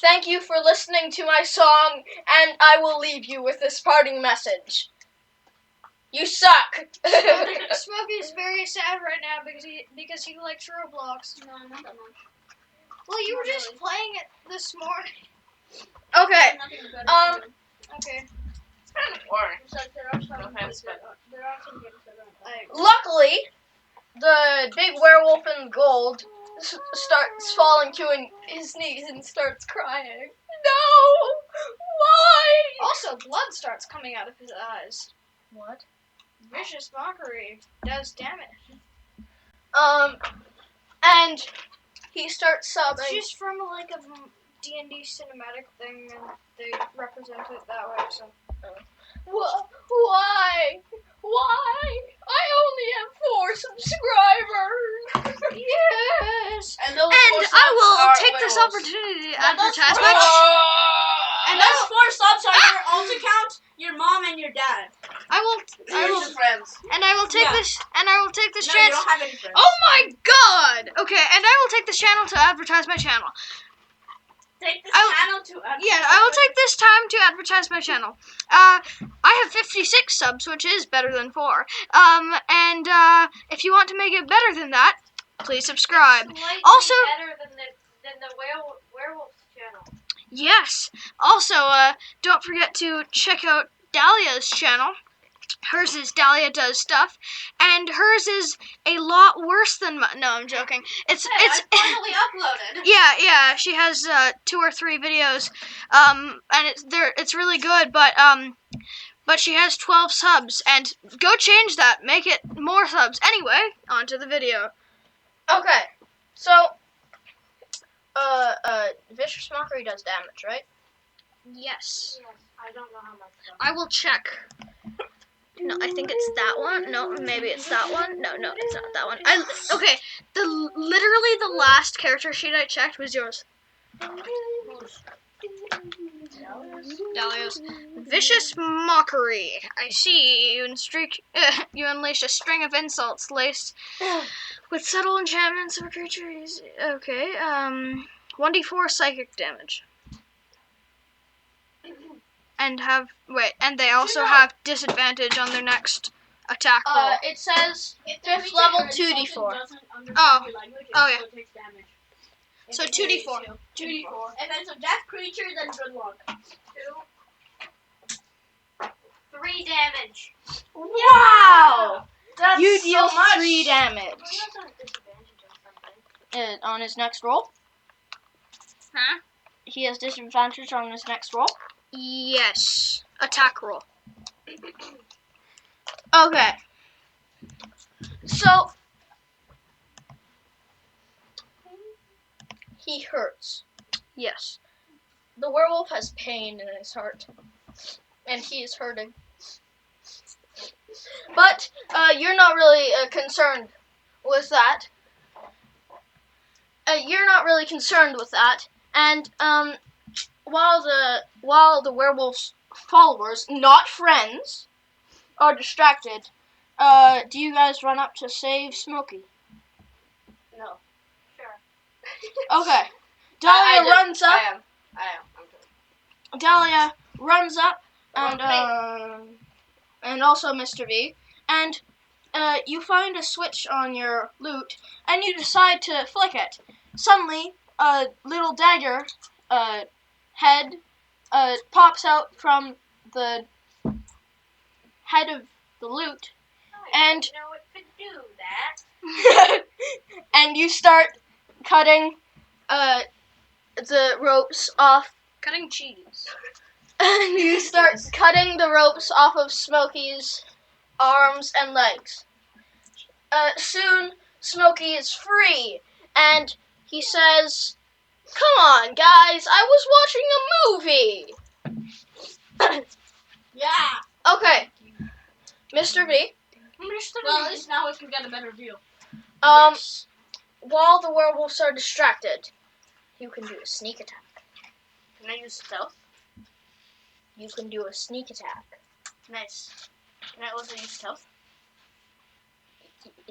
Thank you for listening to my song, and I will leave you with this parting message. You suck. Smokey's very sad right now because he likes Roblox. No, not that much. Well, you were Not just really. playing it this morning. Okay. Nothing better to do. Okay. It's kind of boring. Besides, there are some Okay, games that are Luckily, the big werewolf in gold starts falling to his knees and starts crying. No! Why? Also, blood starts coming out of his eyes. What? Vicious mockery does damage. And he starts sobbing. It's just from like a D&D cinematic thing, and they represent it that way. So. Why? Why? I only have 4 subscribers. Yes. And those And 4 I subs will are take this werewolves. opportunity to Now those advertise 4 my. And those 4 subs are your alt account, your mom, and your dad. I will Here's your friends. take Yeah. this No, you chance. don't have any friends. Oh my god! Okay, and I will take this channel to advertise my channel. Take this I- channel to Yeah, I will take this time to advertise my channel. I have 56 subs, which is better than 4. And if you want to make it better than that, please subscribe. Slightly Also- better than the werewolf channel. Yes. Also, don't forget to check out Dahlia's channel. Hers is Dahlia Does Stuff, and hers is a lot worse than mine. No, I'm joking. It's I finally uploaded. yeah. She has 2 or 3 videos, and it's really good. But she has 12 subs, and go change that. Make it more subs. Anyway, on to the video. Okay, so Vicious Mockery does damage, right? Yes. Yes, I don't know how much. Though. I will check. No, I think it's that one. No, maybe it's that one. No, it's not that one. Okay. Literally the last character sheet I checked was yours. Dahlia's vicious mockery. I see you you unleash a string of insults laced with subtle enchantments or creatures. Okay. 1d4 psychic damage. And they also have disadvantage on their next attack roll. It says If the 5th creature level you're insulting 2d4. doesn't understand Oh. your language, it Oh, yeah. still takes damage. If So it 2d4. carries you. 2d4. If it's a death creature, then good luck. 3 damage. Wow! That's You deal so much. 3 damage He also has disadvantage on something. on his next roll. Huh? He has disadvantage on his next roll. Yes. Attack roll. Okay. So he hurts. Yes. The werewolf has pain in his heart, and he is hurting. But you're not really concerned with that. And while the werewolf's followers, not friends, are distracted, do you guys run up to save Smokey? No. Okay. Dahlia runs up. I am. I'm Dahlia runs up and also Mr. V, and you find a switch on your lute, and you decide to flick it. Suddenly, a little dagger head pops out from the head of the lute, I and didn't know it could do that. and you start cutting the ropes off. Cutting cheese. And you start cutting the ropes off of Smokey's arms and legs. Soon, Smokey is free, and he says, "Come on, guys, I was watching a movie." Yeah. Okay, Mr. V. Well, at least now we can get a better view. Yes. While the werewolves are distracted, you can do a sneak attack. Can I use stealth? You can do a sneak attack. Nice. Can I also use stealth?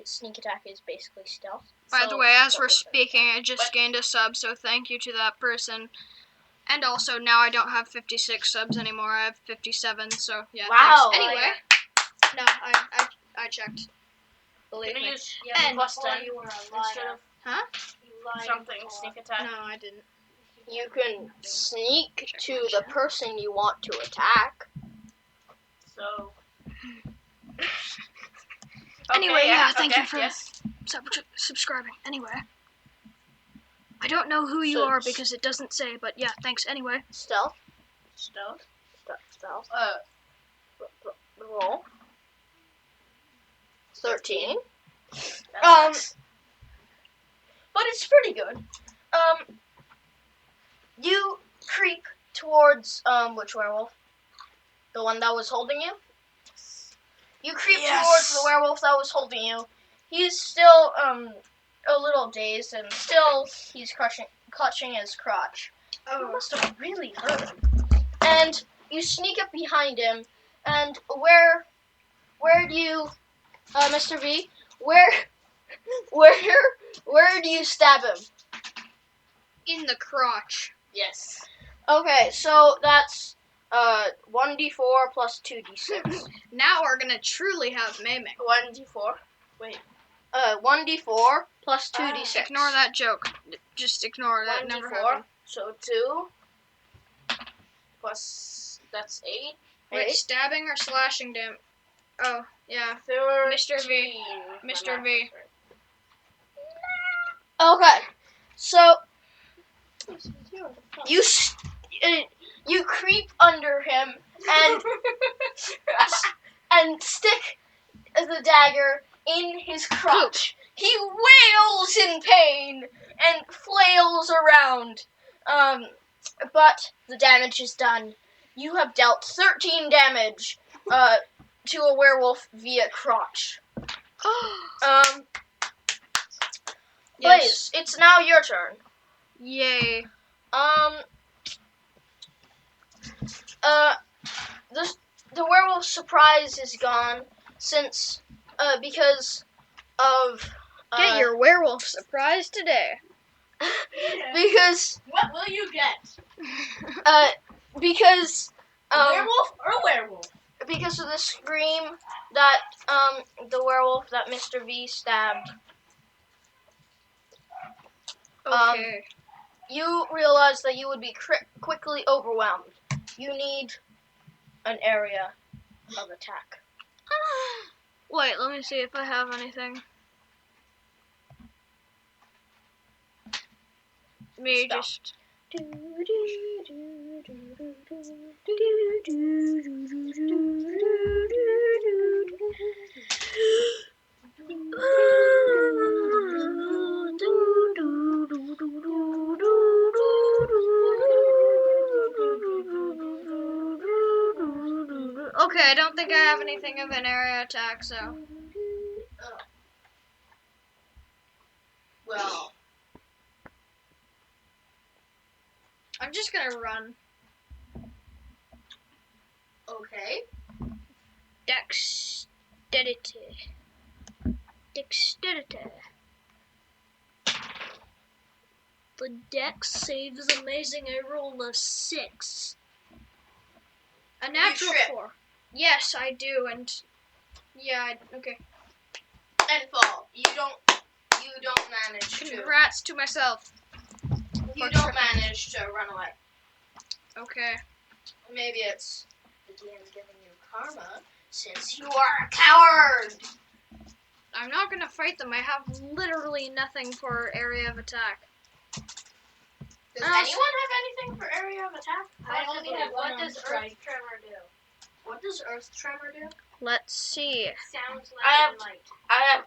Sneak attack is basically stealth. By the way, as we're stealth is speaking, I just gained a sub, so thank you to that person. And also, now I don't have 56 subs anymore. I have 57, so yeah. Wow. Thanks. Anyway, no, I checked. Believe Can I me. use And- plus Or 10 you were a instead liar. of Huh? You lied something before. sneak attack? No, I didn't. You can sneak to the person you want to attack. So. Anyway, yeah, thank you for yes. subscribing. Anyway. I don't know who you So- are because it doesn't say, but yeah, thanks anyway. Stealth. Stealth. Stealth. Roll. 13. That sucks. But it's pretty good. You creep towards, which werewolf? The one that was holding you? You creep Yes. towards the werewolf that was holding you. He's still, a little dazed, and still he's clutching his crotch. Oh. It must have really hurt. And you sneak up behind him, and where do you, Mr. V, where do you stab him? In the crotch. Yes. Okay, so that's 1d4 plus 2d6. Now we're gonna truly have maiming. 1d4. 1d4 plus 2d6. Ignore that joke. Just ignore that. Never 1d4. happened. So 2 plus that's 8. Wait, Eight. stabbing or slashing damage? Oh, yeah. 13. Mr. V. Mr. V. Okay, so you creep under him and stick the dagger in his crotch. He wails in pain and flails around. But the damage is done. You have dealt 13 damage to a werewolf via crotch. Yes. Blaze, it's now your turn. Yay. The werewolf surprise is gone since, because of, Get your werewolf surprise today. because, What will you get? because, Werewolf or werewolf? because of the scream that, the werewolf that Mr. V stabbed. Okay. You realize that you would be quickly overwhelmed. You need an area of attack. Wait, let me see if I have anything. Me Stop. just. Okay, I don't think I have anything of an area attack, so. Well, I'm just gonna run. okay. Dexterity. Dexterity. The dex save is amazing. I roll a 6. A natural trip. 4. Yes, I do, and yeah, okay. And fall. You don't manage to. Congrats to myself. You don't manage to run away. Okay. Maybe it's the DM's giving you karma since you are a coward. I'm not gonna fight them. I have literally nothing for area of attack. Does anyone have anything for area of attack? I only have What one does strike. Earth Tremor do? What does Earth Tremor do? Let's see. Sounds like I have- it might. I have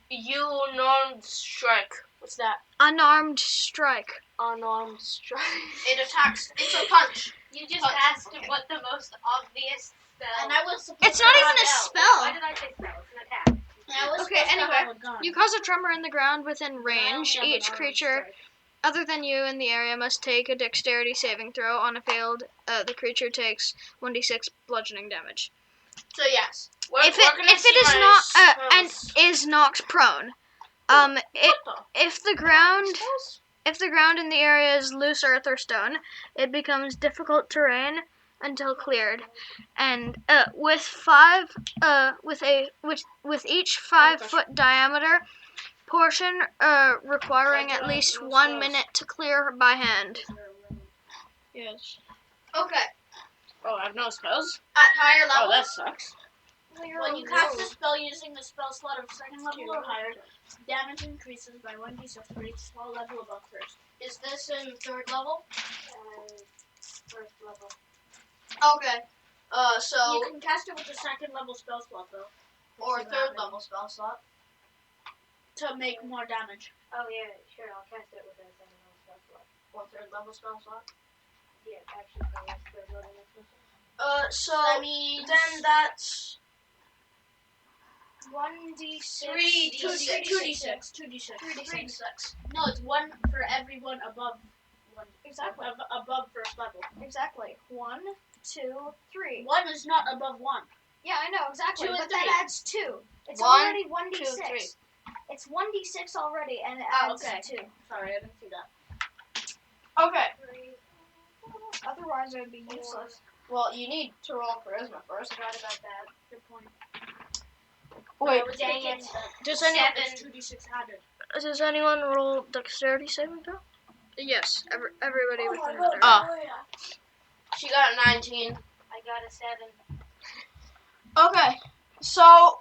unarmed strike. What's that? Unarmed strike. Unarmed strike. It attacks. It's a punch. You just Punch. asked Okay. what the most obvious spell. And I was supposed It's to not have even a out. spell. Why did I say spell? It's an attack. And I was Okay, supposed to anyway, have a gun. You cause a tremor in the ground within And I range. only have Each an armed creature strike. other than you in the area must take a dexterity saving throw. On a failed, the creature takes 1d6 bludgeoning damage. So yes. If it is not and is knocked prone, if the ground in the area is loose earth or stone, it becomes difficult terrain until cleared, and with each 5-foot diameter portion requiring at least 1 minute to clear by hand. Yes. Okay. Oh, I have no spells? At higher Oh, level, that sucks. When you cast a spell using the spell slot of second level or higher, damage increases by 1d6 for each small level above first. is this in third level? First level. Okay. So You can cast it with the second level spell slot though, or if you third have it, level spell slot. to make more damage. Oh yeah, sure. I'll cast it with a second level spell slot. Or third level spell slot. Yeah, actually, that's third level spell slot. So That means then that's 1d6. 3d6. 2d6. 2d6. No, it's one for every one above one. Exactly. Above first level. Exactly. 1, 2, 3. One is not above one. Yeah, I know exactly. 2 and But that 3. adds 2. It's One, already 2, 1d6. 3. It's 1d6 already, and it Oh, adds okay. 2. Sorry, I didn't see that. okay. Otherwise, it would be useless. Well, you need to roll charisma first. Forgot about that. Good point. Wait, I was dang thinking it. that does it's 2d6 added. does anyone roll dexterity saving throw? Yes, everybody within the 30. Ah. She got a 19. I got a 7. Okay, so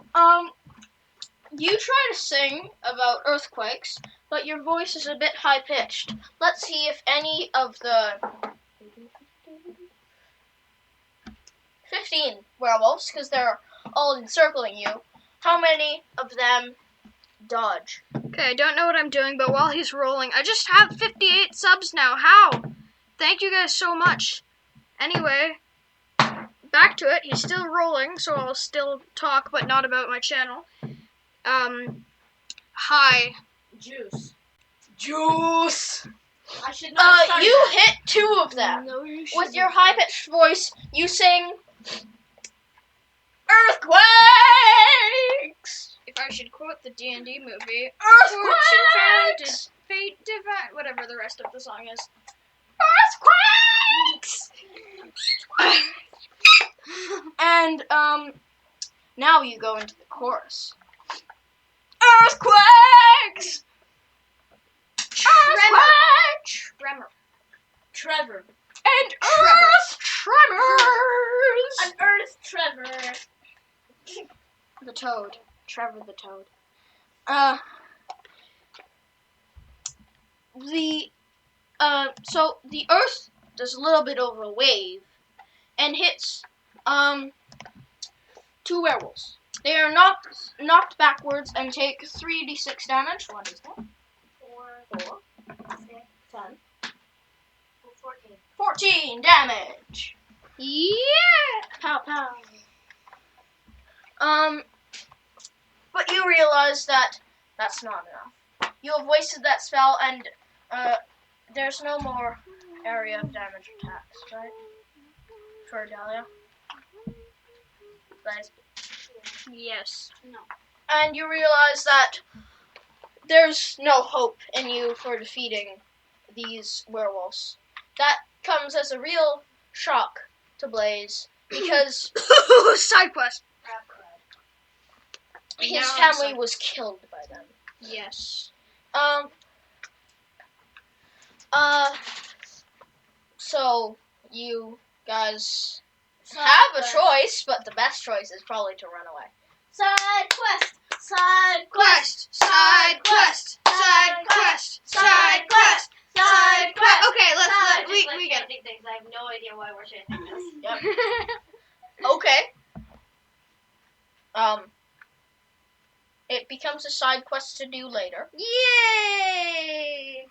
you try to sing about earthquakes, but your voice is a bit high pitched. Let's see if any of the 15 werewolves, because they're all encircling you, how many of them dodge? Okay, I don't know what I'm doing, but while he's rolling, I just have 58 subs now. How? Thank you guys so much. Anyway, back to it. He's still rolling, so I'll still talk, but not about my channel. Hi. Juice. Juice. I should not have started You that. hit 2 of them. No, you With your high-pitched voice, you sing earthquakes. If I should quote the D&D movie, Earthquakes. fate divine, whatever the rest of the song is. Earthquakes. And now you go into the chorus. Earthquakes. Earthquakes. Trevor. And earth tremors. An earth Trevor. The toad. Trevor the toad. So the earth does a little bit of a wave and hits 2 werewolves. They are knocked backwards and take 3d6 damage. What is that? 4, 10, 14. 14 damage. Yeah. Pow pow. But you realize that that's not enough. You have wasted that spell, and there's no more area of damage attacks, right? For Dahlia. Guys. Yes. No. And you realize that there's no hope in you for defeating these werewolves. That comes as a real shock to Blaze, because Side quest. his Now I'm family sorry. was killed by them. Yes. So you guys have a choice, but the best choice is probably to run away. Side quest. Side quest. Side quest. Side quest. Side quest. Side quest. Okay, let's We we get it. changing things. I have no idea why we're changing this. Yep. Okay. It becomes a side quest to do later, Yay!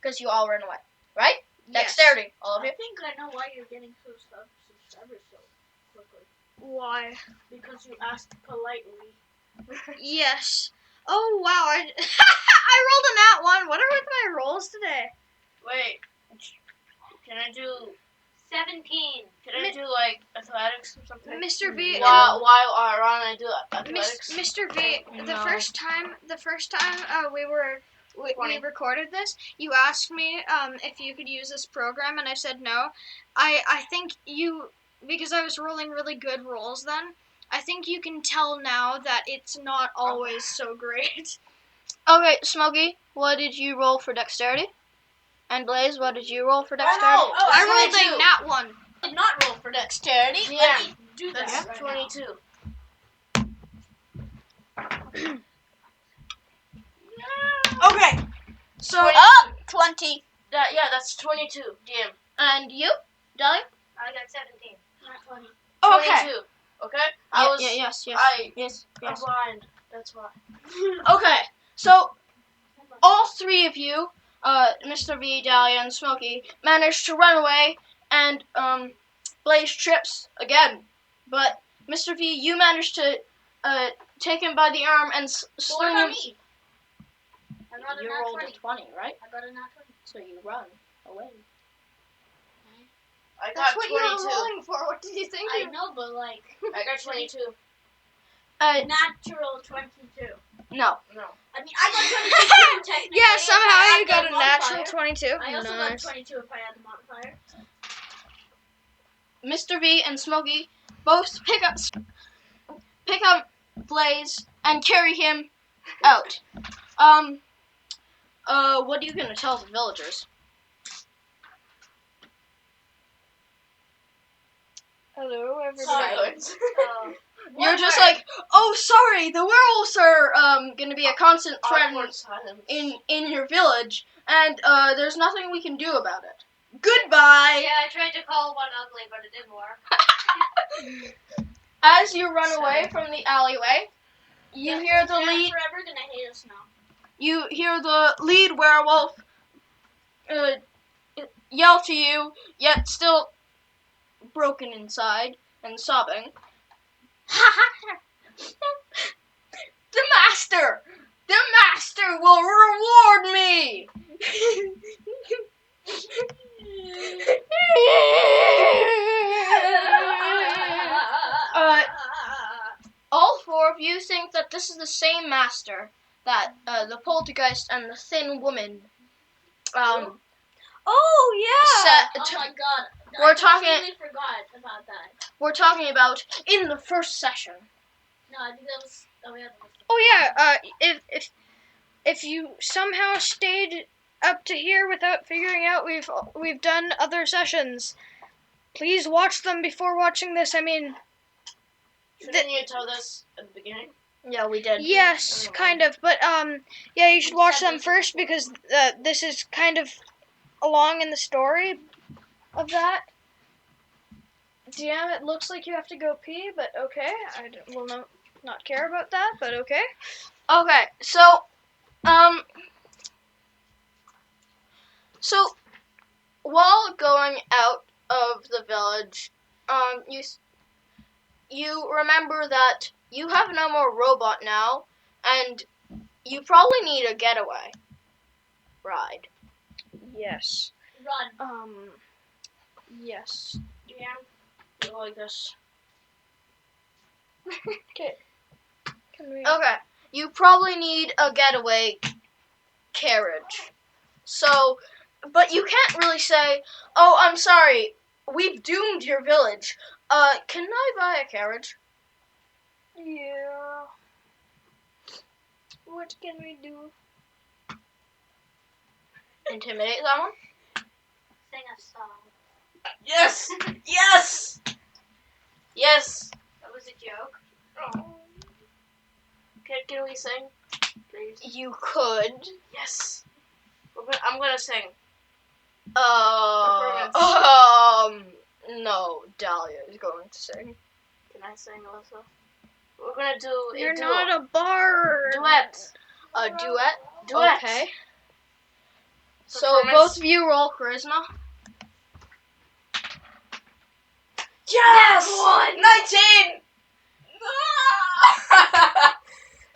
because you all ran away, right? Yes. Dexterity, all of I you. think I know why you're getting so subscribers so quickly. Why? Because you asked politely. Yes. Oh wow! I rolled a nat 1. What are with my rolls today? Wait. Can I do? 17. Can I do like athletics or something? Mr. V. While Ron and I do athletics. Mr. V. The No. first time we Twenty. recorded this, you asked me if you could use this program, and I said no. I think you, because I was rolling really good rolls then. I think you can tell now that it's not always so great. Okay, Smokey, what did you roll for dexterity? And Blaze, what did you roll for dexterity? Oh, I I rolled rolled a nat 1. did not roll for dexterity. Yeah. Let me do That's that right 22. now. Okay, so 20. That's 22. DM. And you, Dahlia? I got 17. Not 20. Okay. 22. Okay. I was. yes. I'm Yes. blind. That's why. Okay, so all 3 of you, Mr. V, Dahlia, and Smokey, managed to run away, and Blaze trips again. But Mr. V, you managed to take him by the arm and What sling about him. me? I got a You nat rolled 20. a 20, right? I got a nat 20. So you run away. I got That's what 22. you were rolling for. What did you think? I know, but like I got 22. natural 22. No. No. I mean, I got 22 technically. Yeah, if somehow I you add got the a natural modifier. 22. I also got Nice. 22 if I add the modifier. Mr. V and Smokey both pick up Blaze and carry him out. What are you gonna tell the villagers? Hello, everybody. Silence. You're just like, oh, sorry, the werewolves are gonna be a constant threat Awkward silence. in your village, and there's nothing we can do about it. Goodbye. Yeah, I tried to call one ugly, but it didn't work. As you run away from the alleyway, you hear the They're lead. forever gonna hate us now. You hear the lead werewolf yell to you, yet still broken inside. and sobbing. The master! The master will reward me! All four of you think that this is the same master that the poltergeist and the thin woman Oh yeah. Oh my god. We're I talking- completely forgot about that. we're talking about in the first session. No, I think that was. Oh yeah. That was Oh yeah. If you somehow stayed up to here without figuring out we've done other sessions, please watch them before watching this. I mean, Shouldn't you tell this at the beginning? Yeah, we did. yes, kind of, but yeah, you should watch them first because this is kind of along in the story of that. DM, it looks like you have to go pee, but okay, will not care about that, but okay. Okay, so while going out of the village, you remember that you have no more robot now, and you probably need a getaway ride. Yes. Run. Yes. Yeah, go like this. Okay. Can we? Okay, you probably need a getaway carriage. So, but you can't really say, "Oh, I'm sorry, we've doomed your village. Can I buy a carriage?" Yeah. What can we do? Intimidate someone? Sing a song. Yes! Yes! Yes! That was a joke. Can we sing? Please? You could. Yes! I'm gonna sing. No, Dahlia is going to sing. Can I sing also? We're gonna do You're a duo. not a bard. Duet. A duet? Duet. Okay. So Performance. both of you roll charisma. Yes! 19!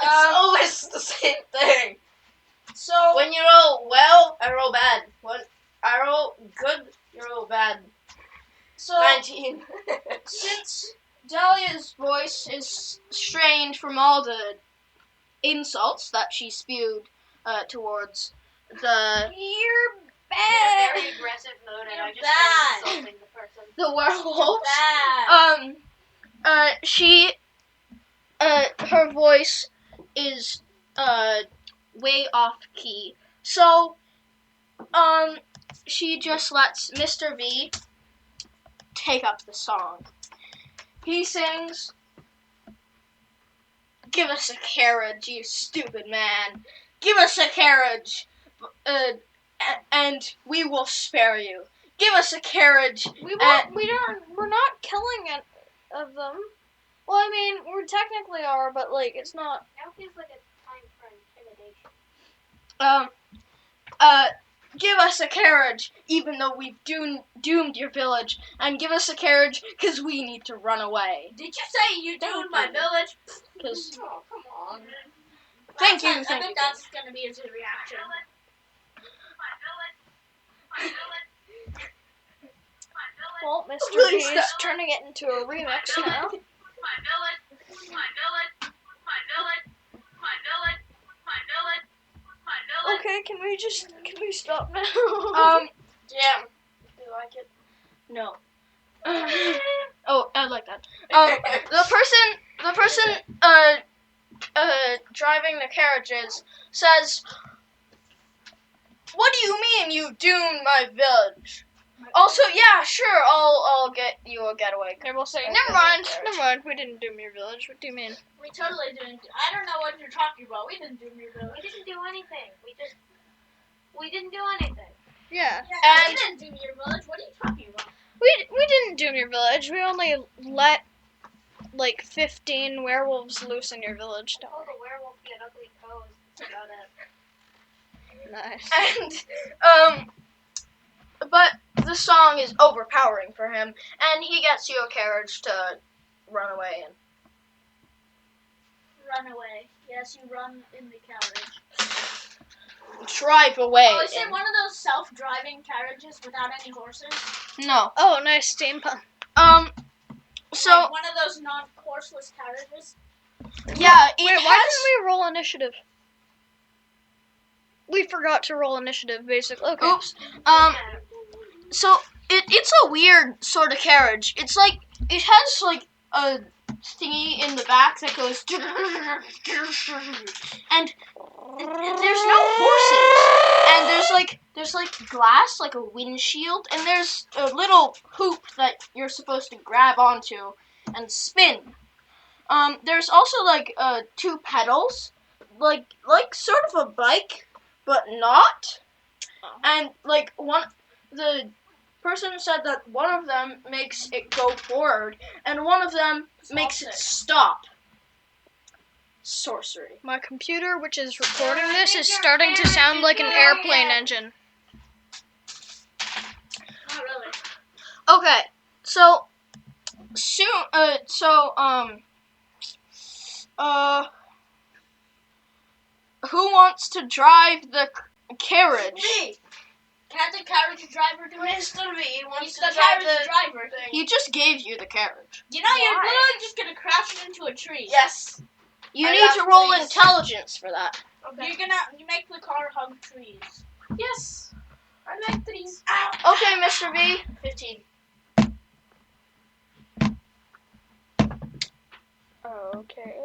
It's always the same thing. So When you roll well, I roll bad. When I roll good, you roll bad. 19. since Dahlia's voice is strained from all the insults that she spewed towards the You're In a bad. very aggressive mode, and I You're just bad. started insulting the person. the werewolves, Bad. she her voice is way off key. So she just lets Mr. V take up the song. He sings, "Give us a carriage, you stupid man. Give us a carriage, and we will spare you. Give us a carriage." We're not killing it of them. Well, I mean, we technically are, but like, it's not. Now feels like a time for intimidation. Give us a carriage, even though we've doomed your village, and give us a carriage because we need to run away. Did you say you doomed my village? Because Oh, come on. Thank you, I thank think you. that's gonna be his reaction. Well, Mr. Please V is stop. turning it into a remix now. Okay, can we stop now? Yeah. Do you like it? No. Oh, I like that. The person driving the carriages says, "What do you mean you doomed my village?" Also, yeah, sure, I'll get you a getaway. And we'll say, Okay. never mind, we didn't doom your village. What do you mean? We totally didn't. I don't know what you're talking about. We didn't doom your village. We didn't do anything. We didn't do anything. Yeah. Yeah, And- we didn't doom your village. What are you talking about? We didn't doom your village. We only let like 15 werewolves loose in your village. Oh, the werewolf get ugly toes. That's about it. Nice. And but the song is overpowering for him, and he gets you a carriage to run away in. Run away. Yes, you run in the carriage. Drive away. Oh, is it in. one of those self-driving carriages without any horses? No. Oh, nice steampunk. So Like one of those non-horseless carriages? yeah, it Wait, has. why didn't we roll initiative? We forgot to roll initiative, basically. Okay. Oops. So it's a weird sort of carriage. It's like it has like a thingy in the back that goes and there's no horses. And there's like glass, like a windshield, and there's a little hoop that you're supposed to grab onto and spin. There's also like 2 pedals, like sort of a bike, but not. And like the person said that one of them makes it go forward, and one of them makes it stop. Sorcery. My computer, which is recording I this, think is your starting to parents sound is like an doing airplane it. engine. Not really. Okay, so soon. Who wants to drive the carriage? Me! Can't the carriage driver do it? Mr. V wants He's to the drive carriage the driver. He just gave you the carriage. You know, you're Why? literally just gonna crash it into a tree. Yes. You I need got to roll trees. intelligence for that. Okay. You make the car hug trees. Yes. I like trees. Ow! Okay, Mr. V. 15. Okay.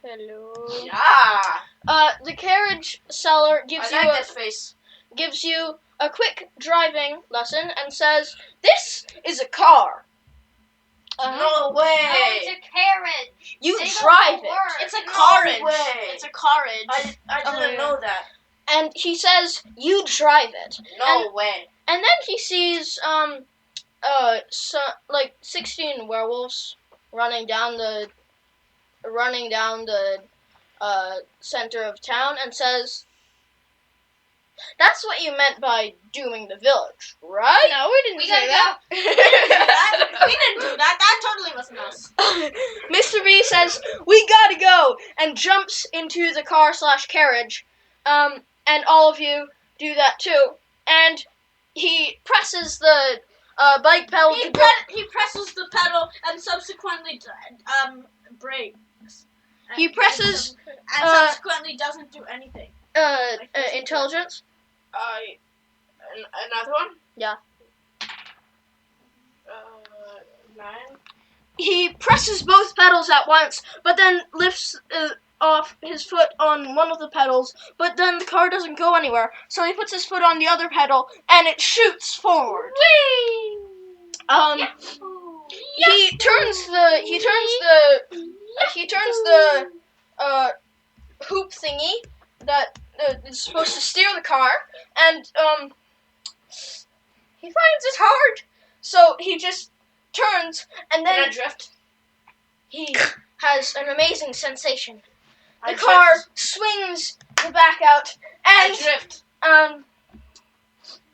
Hello. Yeah. The carriage seller gives I you like this face. gives you a quick driving lesson and says, "This is a car. No No, way. it's a carriage. You Say the drive whole it." word. It's a No carriage. way. It's a carriage. I Oh, didn't yeah. know that. And he says, "You drive it." No way. And then he sees like 16 werewolves running down the center of town and says, "That's what you meant by dooming the village, right?" No, we didn't We say gotta that. we didn't do that. That totally wasn't us. Mr. B says, "We gotta go," and jumps into the car/carriage. And all of you do that too. And he presses the bike pedal to go. He presses the pedal and subsequently brakes. He presses and subsequently doesn't do anything. intelligence. Another one? Yeah. 9. He presses both pedals at once, but then lifts off his foot on one of the pedals, but then the car doesn't go anywhere. So he puts his foot on the other pedal, and it shoots forward. Whee! He turns the hoop thingy that is supposed to steer the car, and he finds it hard. So he just turns, and Can I then drift? he has an amazing sensation. I The car drift. swings the back out, I and drift.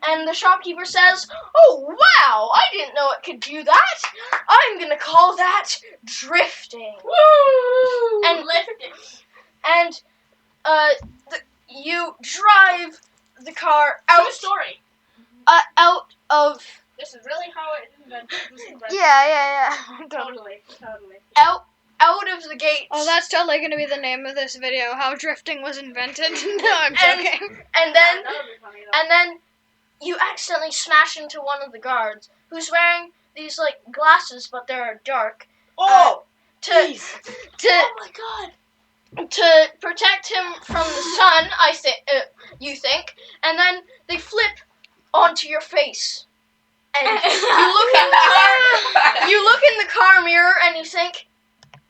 and the shopkeeper says, "Oh wow, I didn't know it could do that. I'm gonna call that drifting." Woo! And and you drive the car True out story. out of This is really how it was invented. Yeah. Totally. out of the gates. Oh, that's totally going to be the name of this video, How Drifting Was Invented. No, I'm joking. and then That would be funny though. and then you accidentally smash into one of the guards who's wearing these like glasses, but they're dark. Oh! To Oh my god. to protect him from the sun, you think, and then they flip onto your face, and you look in the car mirror, and you think,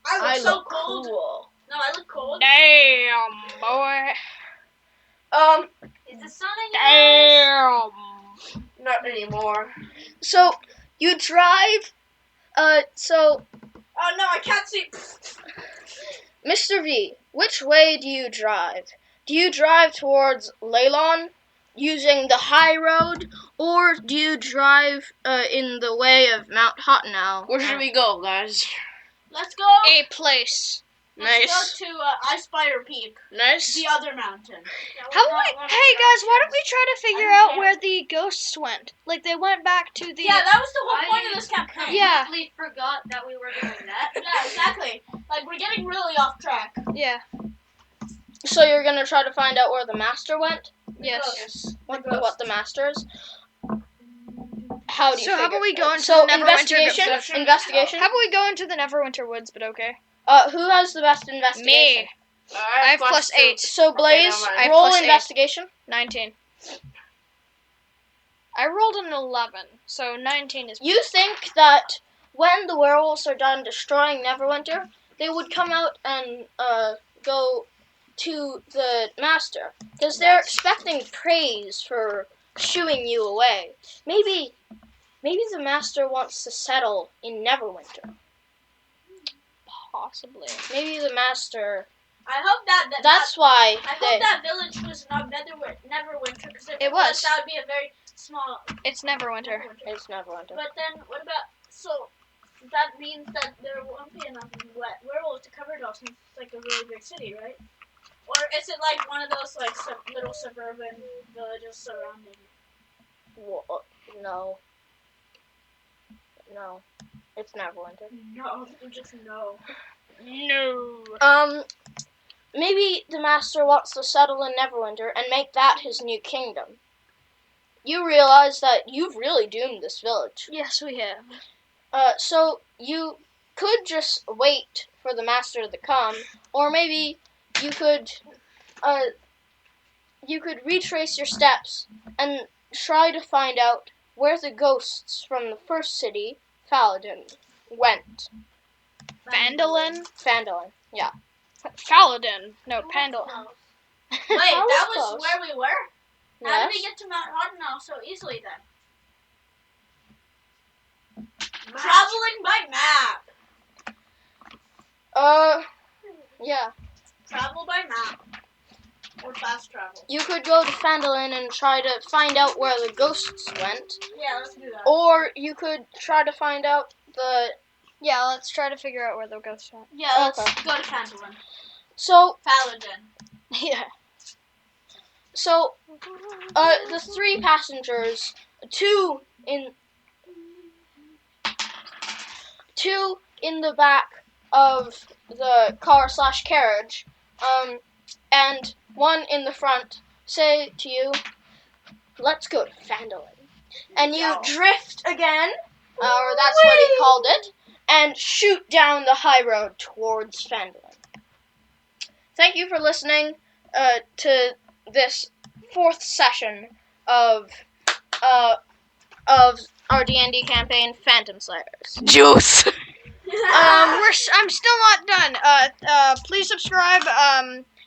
I look "I so look cold. cool." No, I look cold. Damn, boy. Is the sun in yours? Damn. Not anymore. So you drive. So Oh no, I can't see. Mr. V, which way do you drive? Do you drive towards Leylon, using the high road, or do you drive in the way of Mount Hottenau? Where should we go, guys? Let's go. A place. Let's Nice. go to Ice Spire Peak, Nice. the other mountain. How about we? Hey guys, why don't we try to figure I don't out care. where the ghosts went? Like they went back to the. Yeah, that was the whole point I of this campaign. Yeah. completely forgot that we were doing that. Yeah, exactly. Like we're getting really off track. Yeah. So you're gonna try to find out where the master went? Yes. What the master is? How do you So how figure? about we go into So the Neverwinter investigation? How Investigation? about we go into the Neverwinter Woods? But okay. Who has the best investigation? Me. I have plus 8. So Blaze, never mind. I have roll plus 8. investigation. 19. I rolled an 11, so 19 is. You think that when the werewolves are done destroying Neverwinter, they would come out and go to the master, because they're expecting praise for shooing you away. Maybe the master wants to settle in Neverwinter. Possibly. Maybe the master. I hope that That's why I they. hope that village was not Neverwinter, because if It was. that would be a very small It's Neverwinter. It's Neverwinter. But then, what about, so, that means that there won't be enough werewolves to cover it all, since it's like a really big city, right? Or is it like one of those like little suburban villages surrounding it? No. No. It's Neverwinter. No, just no. No. Maybe the master wants to settle in Neverwinter and make that his new kingdom. You realize that you've really doomed this village. Yes, we have. So you could just wait for the master to come, or maybe you could retrace your steps and try to find out where the ghosts from the first city, Faladin, went. Vandalin? Fandolin, yeah. Faladin. No, Pandalin. Wait, that was close. where we were? How did we Yes. get to Mount Hottenau so easily then? Traveling by map. Yeah. Travel by map. Or fast travel. You could go to Fandolin and try to find out where the ghosts went, Yeah, let's do that. or you could try to find out the. Yeah, let's try to figure out where the ghosts went. Yeah, let's Okay. go to Fandolin. So, Paladin. yeah. So, the 3 passengers, two in the back of the car/carriage, and one in the front, say to you, "Let's go to Fandolin." And you drift again, or that's what he called it, and shoot down the high road towards Fandolin. Thank you for listening to this 4th session of our D&D campaign, Phantom Slayers. Juice. I'm still not done. Please subscribe.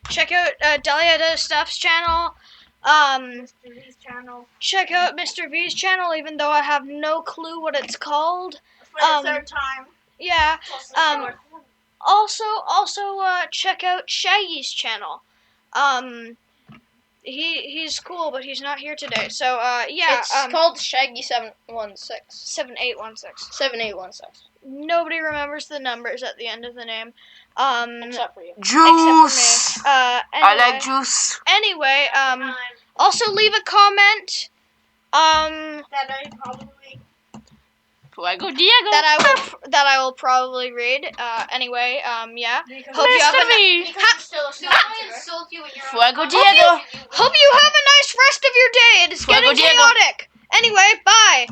Check out Delia Stuff's channel. Mr. V's channel. Check out Mr. V's channel, even though I have no clue what it's called. For the 3rd time. Yeah. Plus the 4th. Also, check out Shaggy's channel. He's cool, but he's not here today. So, yeah. It's called Shaggy 716. 7816. 7816. Nobody remembers the numbers at the end of the name. Except for you. Juice. Except for me. I Anyway, like juice. Anyway, also leave a comment. That I probably. Fuego Diego. That I will probably read. Anyway, yeah. Because Hope you have a because you're still a Do I insult you when you're Fuego on Diego. Hope you have a nice rest of your day. It is Fuego getting Diego. chaotic. Anyway, bye.